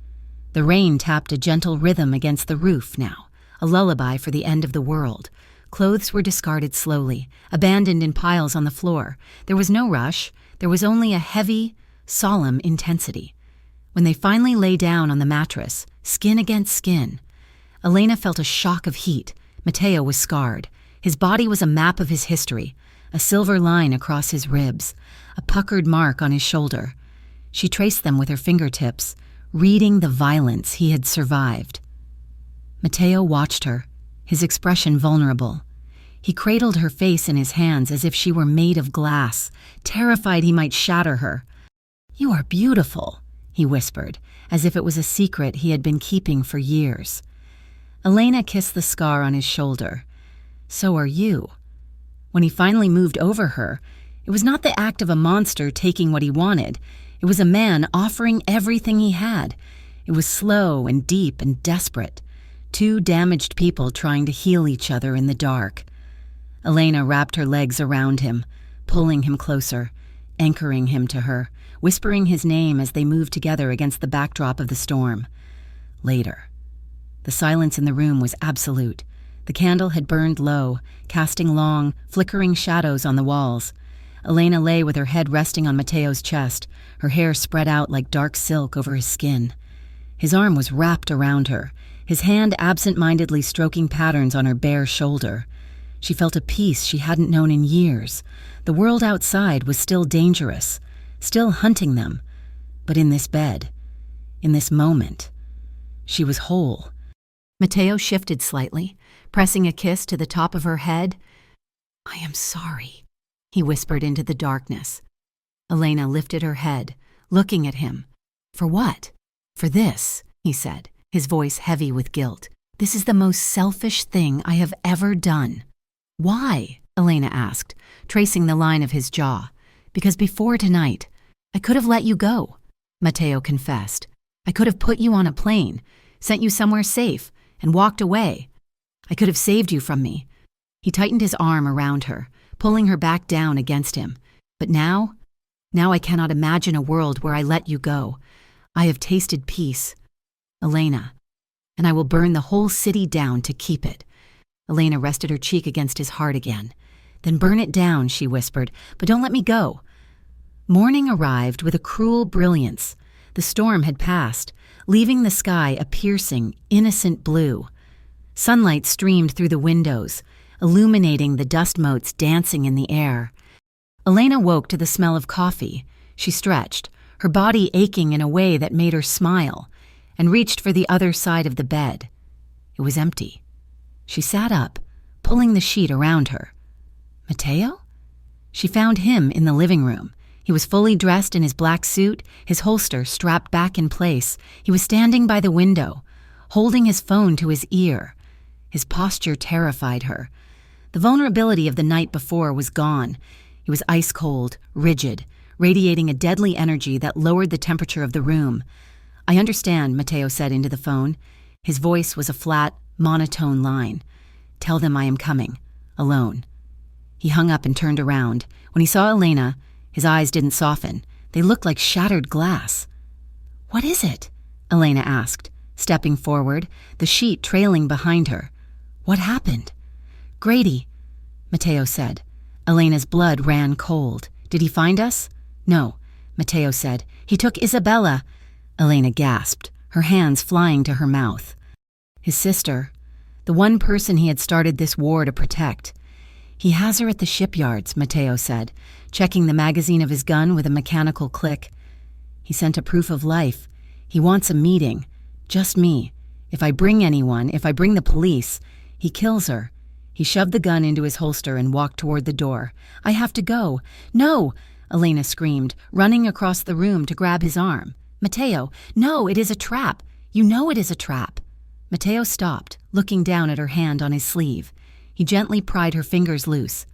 The rain tapped a gentle rhythm against the roof now, a lullaby for the end of the world. Clothes were discarded slowly, abandoned in piles on the floor. There was no rush. There was only a heavy, solemn intensity. When they finally lay down on the mattress, skin against skin, Elena felt a shock of heat. Mateo was scarred. His body was a map of his history, a silver line across his ribs, a puckered mark on his shoulder. She traced them with her fingertips, reading the violence he had survived. Mateo watched her, his expression vulnerable. He cradled her face in his hands as if she were made of glass, terrified he might shatter her. "You are beautiful," he whispered, as if it was a secret he had been keeping for years. Elena kissed the scar on his shoulder. "So are you." When he finally moved over her, it was not the act of a monster taking what he wanted. It was a man offering everything he had. It was slow and deep and desperate. Two damaged people trying to heal each other in the dark. Elena wrapped her legs around him, pulling him closer, anchoring him to her, whispering his name as they moved together against the backdrop of the storm. Later. The silence in the room was absolute. The candle had burned low, casting long, flickering shadows on the walls. Elena lay with her head resting on Mateo's chest, her hair spread out like dark silk over his skin. His arm was wrapped around her, his hand absent-mindedly stroking patterns on her bare shoulder. She felt a peace she hadn't known in years. The world outside was still dangerous, still hunting them. But in this bed, in this moment, she was whole. Mateo shifted slightly, pressing a kiss to the top of her head. "I am sorry," he whispered into the darkness. Elena lifted her head, looking at him. "For what?" "For this," he said, his voice heavy with guilt. "This is the most selfish thing I have ever done." "Why?" Elena asked, tracing the line of his jaw. "Because before tonight, I could have let you go," Mateo confessed. "I could have put you on a plane, sent you somewhere safe, and walked away. I could have saved you from me." He tightened his arm around her, pulling her back down against him. "But now I cannot imagine a world where I let you go. I have tasted peace, Elena, and I will burn the whole city down to keep it." Elena rested her cheek against his heart again. Then burn it down, she whispered, but don't let me go. Morning arrived with a cruel brilliance. The storm had passed, leaving the sky a piercing, innocent blue. Sunlight streamed through the windows, illuminating the dust motes dancing in the air. Elena woke to the smell of coffee. She stretched, her body aching in a way that made her smile, and reached for the other side of the bed. It was empty. She sat up, pulling the sheet around her. Mateo? She found him in the living room. He was fully dressed in his black suit, his holster strapped back in place. He was standing by the window, holding his phone to his ear. His posture terrified her. The vulnerability of the night before was gone. He was ice-cold, rigid, radiating a deadly energy that lowered the temperature of the room. "I understand," Mateo said into the phone. His voice was a flat, monotone line. "Tell them I am coming. Alone." He hung up and turned around. When he saw Elena, his eyes didn't soften. They looked like shattered glass. "What is it?" Elena asked, stepping forward, the sheet trailing behind her. "What happened?" "Grady," Mateo said. Elena's blood ran cold. "Did he find us?" "No," Mateo said. "He took Isabella." Elena gasped, her hands flying to her mouth. His sister, the one person he had started this war to protect. "He has her at the shipyards," Mateo said, checking the magazine of his gun with a mechanical click. "He sent a proof of life. He wants a meeting. Just me. If I bring the police, he kills her." He shoved the gun into his holster and walked toward the door. "I have to go." "No!" Elena screamed, running across the room to grab his arm. "Mateo, no, it is a trap. You know it is a trap." Mateo stopped, looking down at her hand on his sleeve. He gently pried her fingers loose.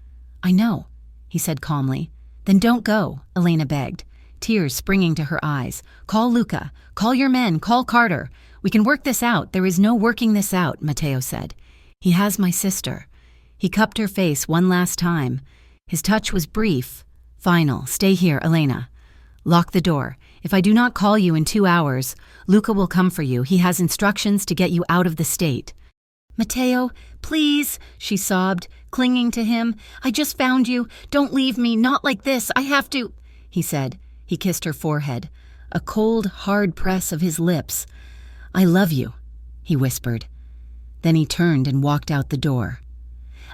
"I know," he said calmly. "Then don't go," Elena begged, tears springing to her eyes. "Call Luca. Call your men. Call Carter. We can work this out. There is no working this out," Mateo said. "He has my sister." He cupped her face one last time. His touch was brief, final. "Stay here, Elena. Lock the door. If I do not call you in 2 hours, Luca will come for you. He has instructions to get you out of the state." "Mateo, please," she sobbed, clinging to him. "I just found you. Don't leave me. Not like this. I have to," he said. He kissed her forehead, a cold, hard press of his lips. "I love you," he whispered. Then he turned and walked out the door.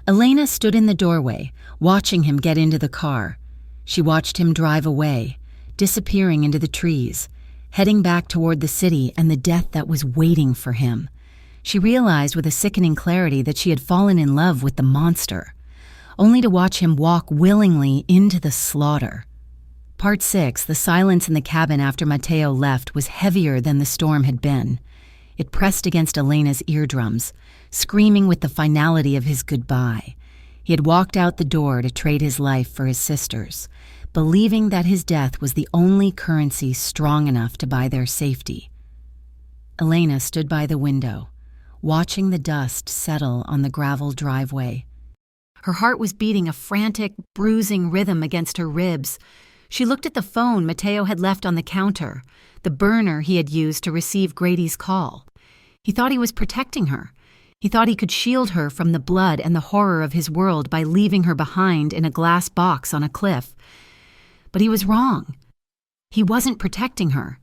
Elena stood in the doorway, watching him get into the car. She watched him drive away, disappearing into the trees, heading back toward the city and the death that was waiting for him. She realized with a sickening clarity that she had fallen in love with the monster, only to watch him walk willingly into the slaughter. Part 6, the silence in the cabin after Mateo left was heavier than the storm had been. It pressed against Elena's eardrums, screaming with the finality of his goodbye. He had walked out the door to trade his life for his sister's, believing that his death was the only currency strong enough to buy their safety. Elena stood by the window, watching the dust settle on the gravel driveway. Her heart was beating a frantic, bruising rhythm against her ribs. She looked at the phone Mateo had left on the counter, the burner he had used to receive Grady's call. He thought he was protecting her. He thought he could shield her from the blood and the horror of his world by leaving her behind in a glass box on a cliff. But he was wrong. He wasn't protecting her.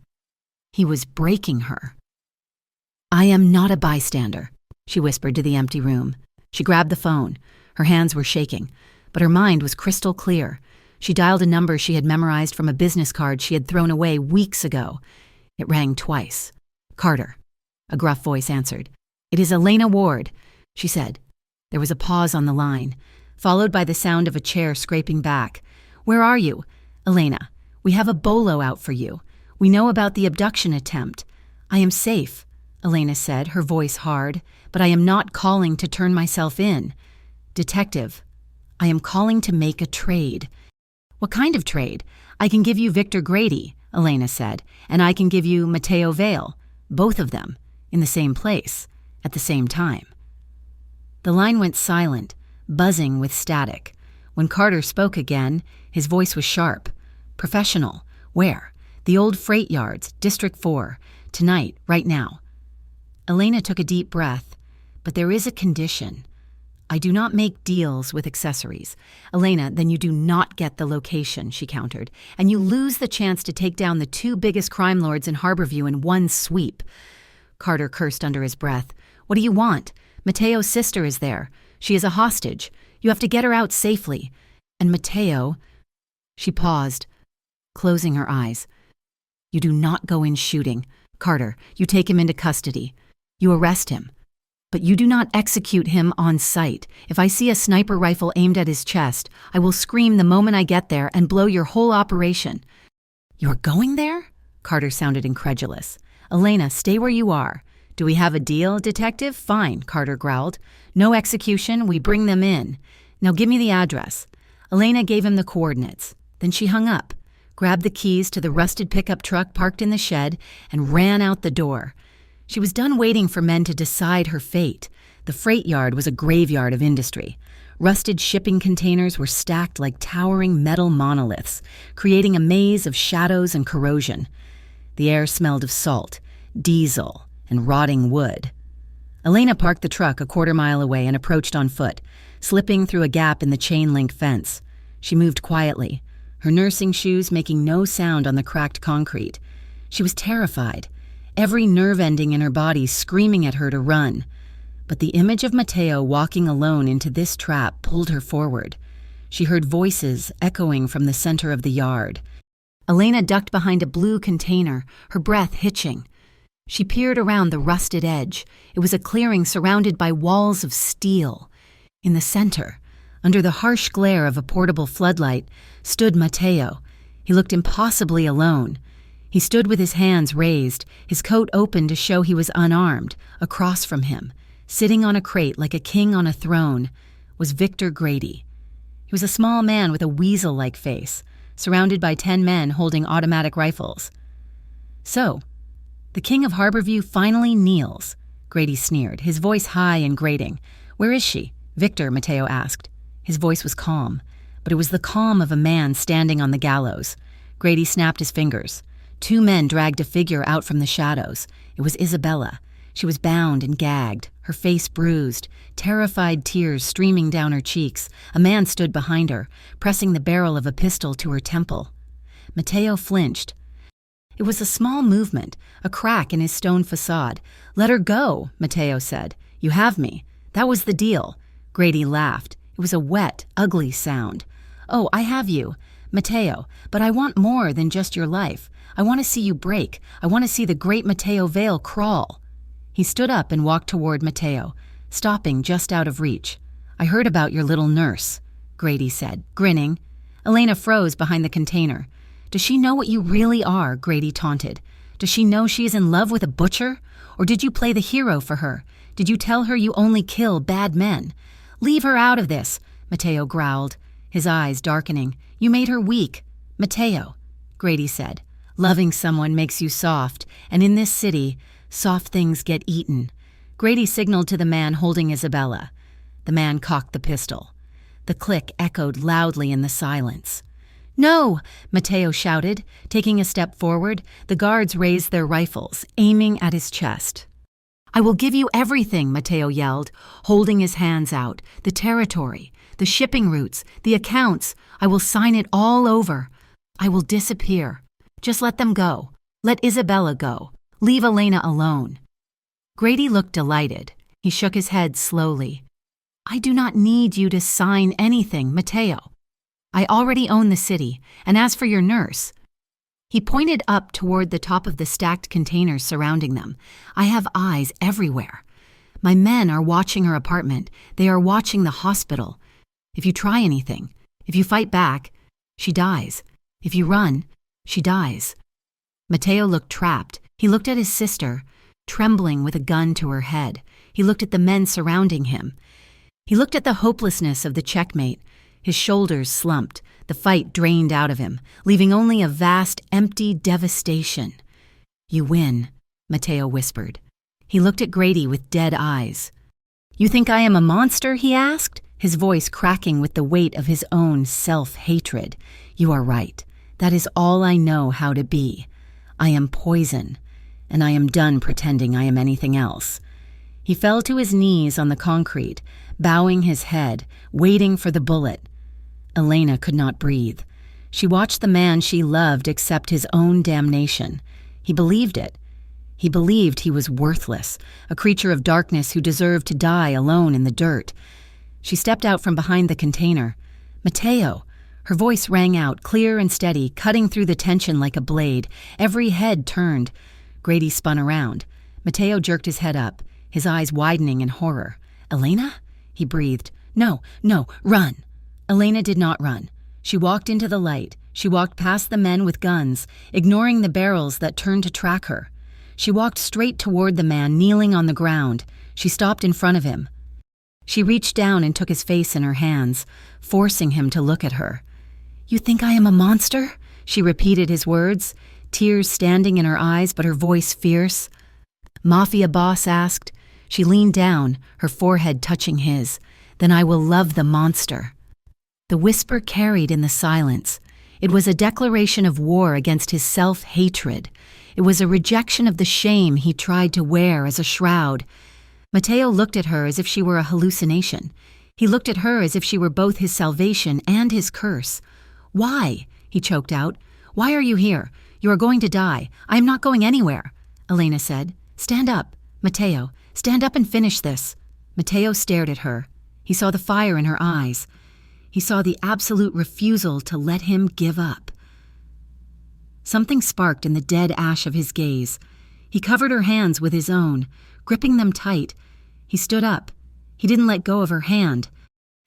He was breaking her. "I am not a bystander," she whispered to the empty room. She grabbed the phone. Her hands were shaking, but her mind was crystal clear. She dialed a number she had memorized from a business card she had thrown away weeks ago. It rang twice. "Carter," a gruff voice answered. "It is Elena Ward," she said. There was a pause on the line, followed by the sound of a chair scraping back. "Where are you?" "Elena, we have a bolo out for you. We know about the abduction attempt." "I am safe," Elena said, her voice hard, "but I am not calling to turn myself in." "Detective, I am calling to make a trade." "What kind of trade?" "I can give you Victor Grady," Elena said, "and I can give you Mateo Vale, both of them, in the same place, at the same time." The line went silent, buzzing with static. When Carter spoke again, his voice was sharp. "Professional. Where?" "The old freight yards, District 4. Tonight, right now." Elena took a deep breath. "But there is a condition. I do not make deals with accessories. Elena, then you do not get the location, she countered, and you lose the chance to take down the two biggest crime lords in Harborview in one sweep. Carter cursed under his breath. What do you want? Mateo's sister is there. She is a hostage. You have to get her out safely. And Mateo... She paused, closing her eyes. You do not go in shooting. Carter, you take him into custody. You arrest him. But you do not execute him on sight. If I see a sniper rifle aimed at his chest, I will scream the moment I get there and blow your whole operation. You're going there? Carter sounded incredulous. Elena, stay where you are. Do we have a deal, detective? Fine, Carter growled. No execution, we bring them in. Now give me the address. Elena gave him the coordinates. Then she hung up, grabbed the keys to the rusted pickup truck parked in the shed, and ran out the door. She was done waiting for men to decide her fate. The freight yard was a graveyard of industry. Rusted shipping containers were stacked like towering metal monoliths, creating a maze of shadows and corrosion. The air smelled of salt, diesel, and rotting wood. Elena parked the truck a quarter-mile away and approached on foot, slipping through a gap in the chain-link fence. She moved quietly, her nursing shoes making no sound on the cracked concrete. She was terrified, every nerve ending in her body screaming at her to run. But the image of Mateo walking alone into this trap pulled her forward. She heard voices echoing from the center of the yard. Elena ducked behind a blue container, her breath hitching. She peered around the rusted edge. It was a clearing surrounded by walls of steel. In the center, under the harsh glare of a portable floodlight, stood Mateo. He looked impossibly alone. He stood with his hands raised, his coat open to show he was unarmed. Across from him, sitting on a crate like a king on a throne, was Victor Grady. He was a small man with a weasel-like face, surrounded by 10 men holding automatic rifles. So, the king of Harborview finally kneels, Grady sneered, his voice high and grating. Where is she? Victor, Mateo asked. His voice was calm, but it was the calm of a man standing on the gallows. Grady snapped his fingers. 2 men dragged a figure out from the shadows. It was Isabella. She was bound and gagged, her face bruised, terrified tears streaming down her cheeks. A man stood behind her, pressing the barrel of a pistol to her temple. Mateo flinched. It was a small movement, a crack in his stone facade. Let her go, Mateo said. You have me. That was the deal. Grady laughed. It was a wet, ugly sound. Oh, I have you, Mateo, but I want more than just your life. I want to see you break. I want to see the great Mateo Vale crawl. He stood up and walked toward Mateo, stopping just out of reach. I heard about your little nurse, Grady said, grinning. Elena froze behind the container. Does she know what you really are? Grady taunted. Does she know she is in love with a butcher? Or did you play the hero for her? Did you tell her you only kill bad men? Leave her out of this, Mateo growled, his eyes darkening. You made her weak. Mateo, Grady said, loving someone makes you soft, and in this city, soft things get eaten. Grady signaled to the man holding Isabella. The man cocked the pistol. The click echoed loudly in the silence. No, Mateo shouted, taking a step forward. The guards raised their rifles, aiming at his chest. I will give you everything, Mateo yelled, holding his hands out. The territory, the shipping routes, the accounts. I will sign it all over. I will disappear. Just let them go. Let Isabella go. Leave Elena alone. Grady looked delighted. He shook his head slowly. I do not need you to sign anything, Mateo. I already own the city, and as for your nurse, he pointed up toward the top of the stacked containers surrounding them. I have eyes everywhere. My men are watching her apartment. They are watching the hospital. If you try anything, if you fight back, she dies. If you run, she dies. Mateo looked trapped. He looked at his sister, trembling with a gun to her head. He looked at the men surrounding him. He looked at the hopelessness of the checkmate. His shoulders slumped, the fight drained out of him, leaving only a vast, empty devastation. You win, Mateo whispered. He looked at Grady with dead eyes. You think I am a monster? He asked, his voice cracking with the weight of his own self-hatred. You are right. That is all I know how to be. I am poison, and I am done pretending I am anything else. He fell to his knees on the concrete, bowing his head, waiting for the bullet. Elena could not breathe. She watched the man she loved accept his own damnation. He believed it. He believed he was worthless, a creature of darkness who deserved to die alone in the dirt. She stepped out from behind the container. "Mateo!" Her voice rang out, clear and steady, cutting through the tension like a blade. Every head turned. Grady spun around. Mateo jerked his head up, his eyes widening in horror. "Elena?" he breathed. No, run!" Elena did not run. She walked into the light. She walked past the men with guns, ignoring the barrels that turned to track her. She walked straight toward the man kneeling on the ground. She stopped in front of him. She reached down and took his face in her hands, forcing him to look at her. "You think I am a monster?" She repeated his words, tears standing in her eyes but her voice fierce. "Mafia boss asked." She leaned down, her forehead touching his. "Then I will love the monster." The whisper carried in the silence. It was a declaration of war against his self-hatred. It was a rejection of the shame he tried to wear as a shroud. Mateo looked at her as if she were a hallucination. He looked at her as if she were both his salvation and his curse. "Why?" he choked out. "Why are you here? You are going to die. I am not going anywhere." Elena said. "Stand up. Mateo, stand up and finish this." Mateo stared at her. He saw the fire in her eyes. He saw the absolute refusal to let him give up. Something sparked in the dead ash of his gaze. He covered her hands with his own, gripping them tight. He stood up. He didn't let go of her hand.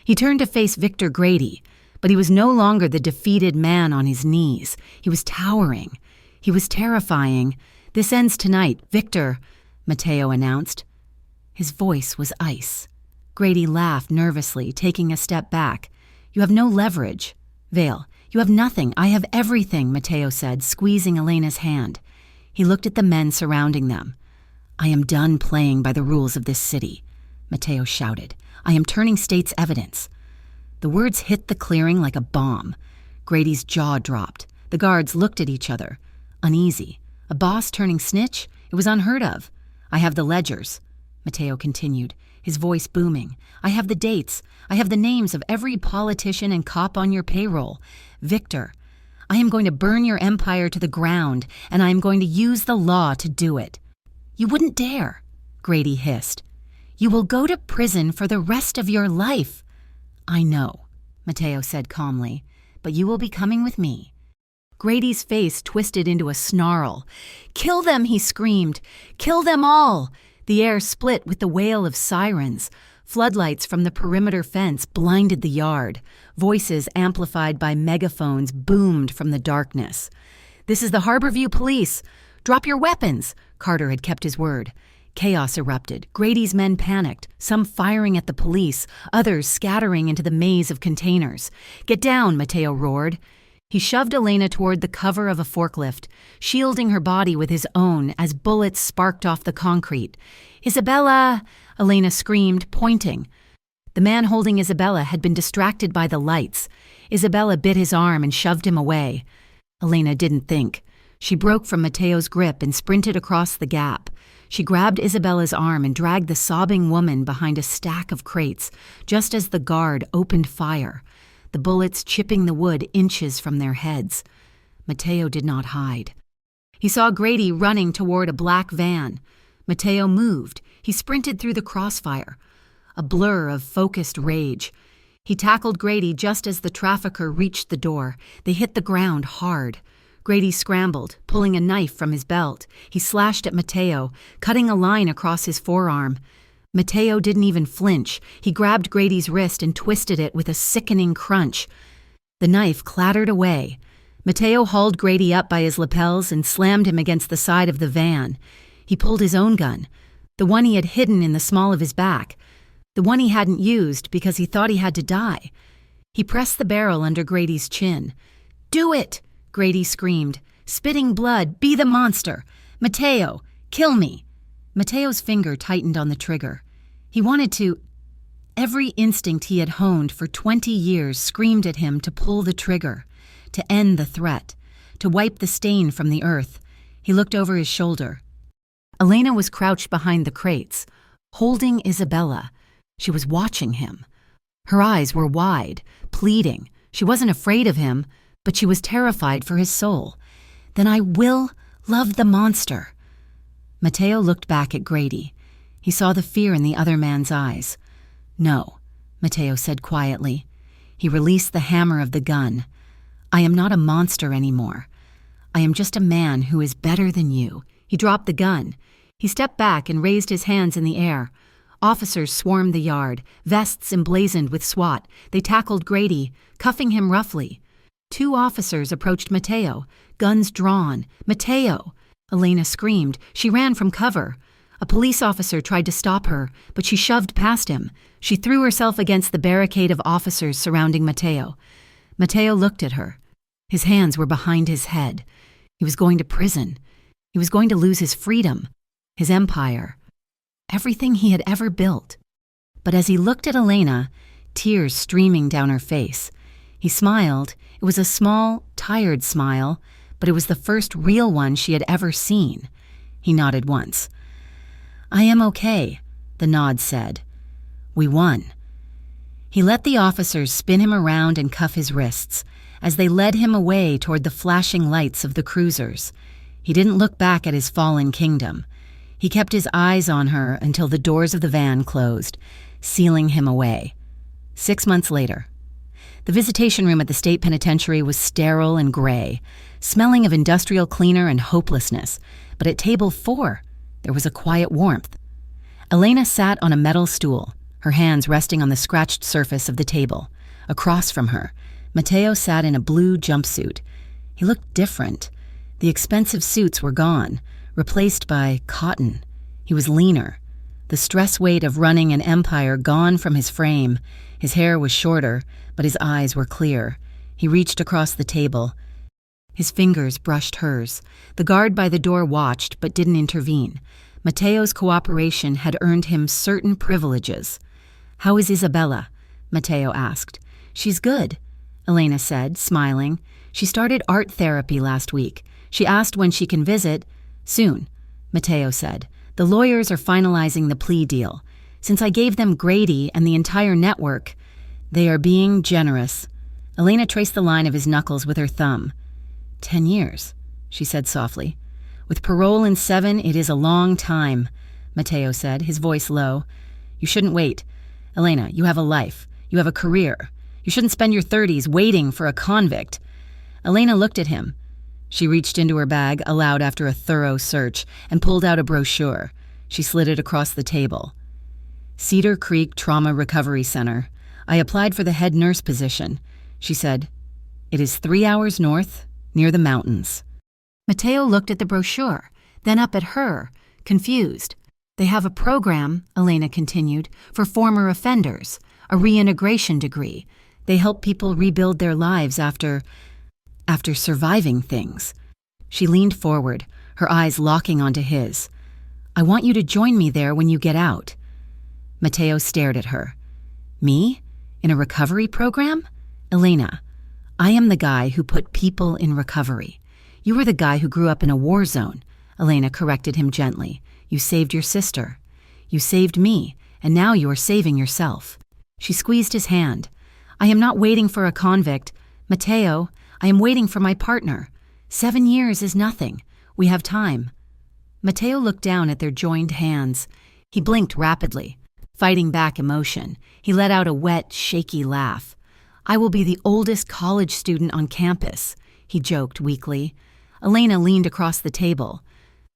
He turned to face Victor Grady, but he was no longer the defeated man on his knees. He was towering. He was terrifying. "This ends tonight, Victor," Mateo announced. His voice was ice. Grady laughed nervously, taking a step back. "You have no leverage. Vale, you have nothing. I have everything," Mateo said, squeezing Elena's hand. He looked at the men surrounding them. "I am done playing by the rules of this city," Mateo shouted. "I am turning state's evidence." The words hit the clearing like a bomb. Grady's jaw dropped. The guards looked at each other, uneasy. A boss turning snitch? It was unheard of. "I have the ledgers," Mateo continued, his voice booming. "I have the dates. I have the names of every politician and cop on your payroll. Victor, I am going to burn your empire to the ground, and I am going to use the law to do it." "You wouldn't dare," Grady hissed. "You will go to prison for the rest of your life." "I know," Mateo said calmly, "but you will be coming with me." Grady's face twisted into a snarl. "Kill them," he screamed. "Kill them all!" The air split with the wail of sirens. Floodlights from the perimeter fence blinded the yard. Voices amplified by megaphones boomed from the darkness. "This is the Harborview Police. Drop your weapons!" Carter had kept his word. Chaos erupted. Grady's men panicked, some firing at the police, others scattering into the maze of containers. "Get down," Mateo roared. He shoved Elena toward the cover of a forklift, shielding her body with his own as bullets sparked off the concrete. "Isabella!" Elena screamed, pointing. The man holding Isabella had been distracted by the lights. Isabella bit his arm and shoved him away. Elena didn't think. She broke from Mateo's grip and sprinted across the gap. She grabbed Isabella's arm and dragged the sobbing woman behind a stack of crates, just as the guard opened fire, the bullets chipping the wood inches from their heads. Mateo did not hide. He saw Grady running toward a black van. Mateo moved. He sprinted through the crossfire, a blur of focused rage. He tackled Grady just as the trafficker reached the door. They hit the ground hard. Grady scrambled, pulling a knife from his belt. He slashed at Mateo, cutting a line across his forearm. Mateo didn't even flinch. He grabbed Grady's wrist and twisted it with a sickening crunch. The knife clattered away. Mateo hauled Grady up by his lapels and slammed him against the side of the van. He pulled his own gun, the one he had hidden in the small of his back, the one he hadn't used because he thought he had to die. He pressed the barrel under Grady's chin. "Do it!" Grady screamed. "Spitting blood, be the monster! Mateo, kill me!" Mateo's finger tightened on the trigger. He wanted to. Every instinct he had honed for 20 years screamed at him to pull the trigger, to end the threat, to wipe the stain from the earth. He looked over his shoulder. Elena was crouched behind the crates, holding Isabella. She was watching him. Her eyes were wide, pleading. She wasn't afraid of him, but she was terrified for his soul. Then I will love the monster. Mateo looked back at Grady. He saw the fear in the other man's eyes. No, Mateo said quietly. He released the hammer of the gun. I am not a monster anymore. I am just a man who is better than you. He dropped the gun. He stepped back and raised his hands in the air. Officers swarmed the yard, vests emblazoned with SWAT. They tackled Grady, cuffing him roughly. 2 officers approached Mateo, guns drawn. Mateo! Elena screamed. She ran from cover. A police officer tried to stop her, but she shoved past him. She threw herself against the barricade of officers surrounding Mateo. Mateo looked at her. His hands were behind his head. He was going to prison. He was going to lose his freedom, his empire, everything he had ever built. But as he looked at Elena, tears streaming down her face, he smiled. It was a small, tired smile, but it was the first real one she had ever seen. He nodded once. I am okay, the nod said. We won. He let the officers spin him around and cuff his wrists as they led him away toward the flashing lights of the cruisers. He didn't look back at his fallen kingdom. He kept his eyes on her until the doors of the van closed, sealing him away. 6 months later, the visitation room at the state penitentiary was sterile and gray, smelling of industrial cleaner and hopelessness. But at table 4, there was a quiet warmth. Elena sat on a metal stool, her hands resting on the scratched surface of the table. Across from her, Mateo sat in a blue jumpsuit. He looked different. The expensive suits were gone, replaced by cotton. He was leaner, the stress weight of running an empire gone from his frame. His hair was shorter, but his eyes were clear. He reached across the table. His fingers brushed hers. The guard by the door watched, but didn't intervene. Mateo's cooperation had earned him certain privileges. How is Isabella? Mateo asked. She's good, Elena said, smiling. She started art therapy last week. She asked when she can visit. Soon, Mateo said. The lawyers are finalizing the plea deal. Since I gave them Grady and the entire network, they are being generous. Elena traced the line of his knuckles with her thumb. 10 years, she said softly. With parole in 7, it is a long time, Mateo said, his voice low. You shouldn't wait. Elena, you have a life. You have a career. You shouldn't spend your 30s waiting for a convict. Elena looked at him. She reached into her bag, aloud after a thorough search, and pulled out a brochure. She slid it across the table. Cedar Creek Trauma Recovery Center. I applied for the head nurse position. She said, It is 3 hours north, near the mountains. Mateo looked at the brochure, then up at her, confused. They have a program, Elena continued, for former offenders, a reintegration degree. They help people rebuild their lives after surviving things. She leaned forward, her eyes locking onto his. I want you to join me there when you get out. Mateo stared at her. Me? In a recovery program? Elena, I am the guy who put people in recovery. You are the guy who grew up in a war zone. Elena corrected him gently. You saved your sister. You saved me, and now you are saving yourself. She squeezed his hand. I am not waiting for a convict. Mateo, I am waiting for my partner. 7 years is nothing. We have time. Mateo looked down at their joined hands. He blinked rapidly, fighting back emotion. He let out a wet, shaky laugh. I will be the oldest college student on campus, he joked weakly. Elena leaned across the table.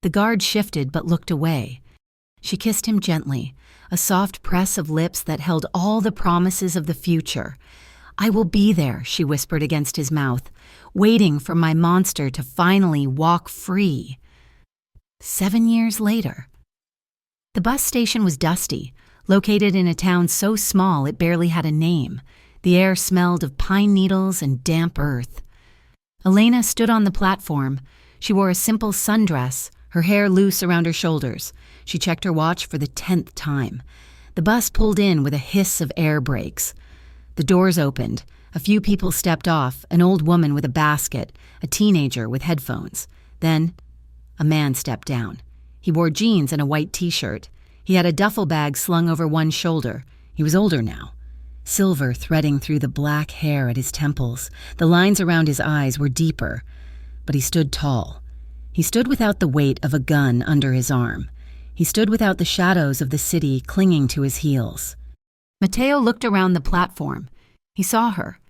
The guard shifted but looked away. She kissed him gently, a soft press of lips that held all the promises of the future. I will be there, she whispered against his mouth, waiting for my monster to finally walk free. 7 years later. The bus station was dusty, located in a town so small it barely had a name. The air smelled of pine needles and damp earth. Elena stood on the platform. She wore a simple sundress, her hair loose around her shoulders. She checked her watch for the 10th time. The bus pulled in with a hiss of air brakes. The doors opened. A few people stepped off, an old woman with a basket, a teenager with headphones. Then, a man stepped down. He wore jeans and a white t-shirt. He had a duffel bag slung over one shoulder. He He was older now, silver threading through the black hair at his temples. The lines around his eyes were deeper, but he stood tall. He stood without the weight of a gun under his arm. He stood without the shadows of the city clinging to his heels. Mateo looked around the platform. He saw her.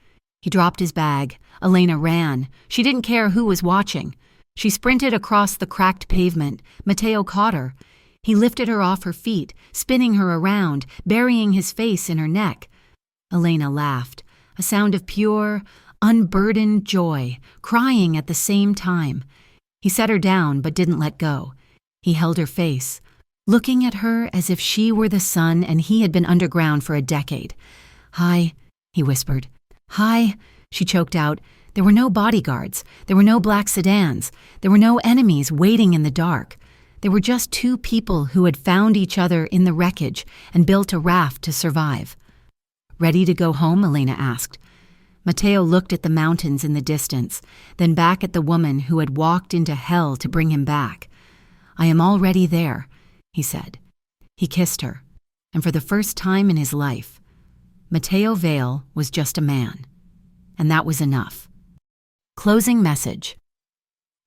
He dropped his bag. Elena ran. She didn't care who was watching. She sprinted across the cracked pavement. Mateo caught her. He lifted her off her feet, spinning her around, burying his face in her neck. Elena laughed, a sound of pure, unburdened joy, crying at the same time. He set her down but didn't let go. He held her face, looking at her as if she were the sun and he had been underground for a decade. "Hi," he whispered. "Hi," she choked out. There were no bodyguards. There were no black sedans. There were no enemies waiting in the dark. There were just two people who had found each other in the wreckage and built a raft to survive. "Ready to go home?" Elena asked. Mateo looked at the mountains in the distance, then back at the woman who had walked into hell to bring him back. "I am already there," he said. He kissed her, and for the first time in his life, Mateo Vale was just a man, and that was enough. Closing message.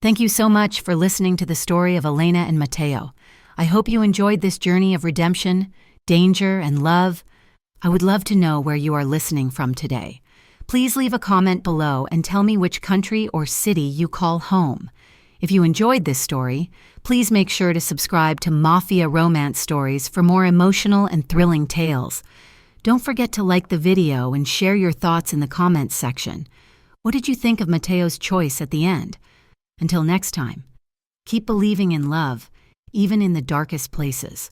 Thank you so much for listening to the story of Elena and Mateo. I hope you enjoyed this journey of redemption, danger, and love. I would love to know where you are listening from today. Please leave a comment below and tell me which country or city you call home. If you enjoyed this story, please make sure to subscribe to Mafia Romance Stories for more emotional and thrilling tales. Don't forget to like the video and share your thoughts in the comments section. What did you think of Mateo's choice at the end? Until next time, keep believing in love, even in the darkest places.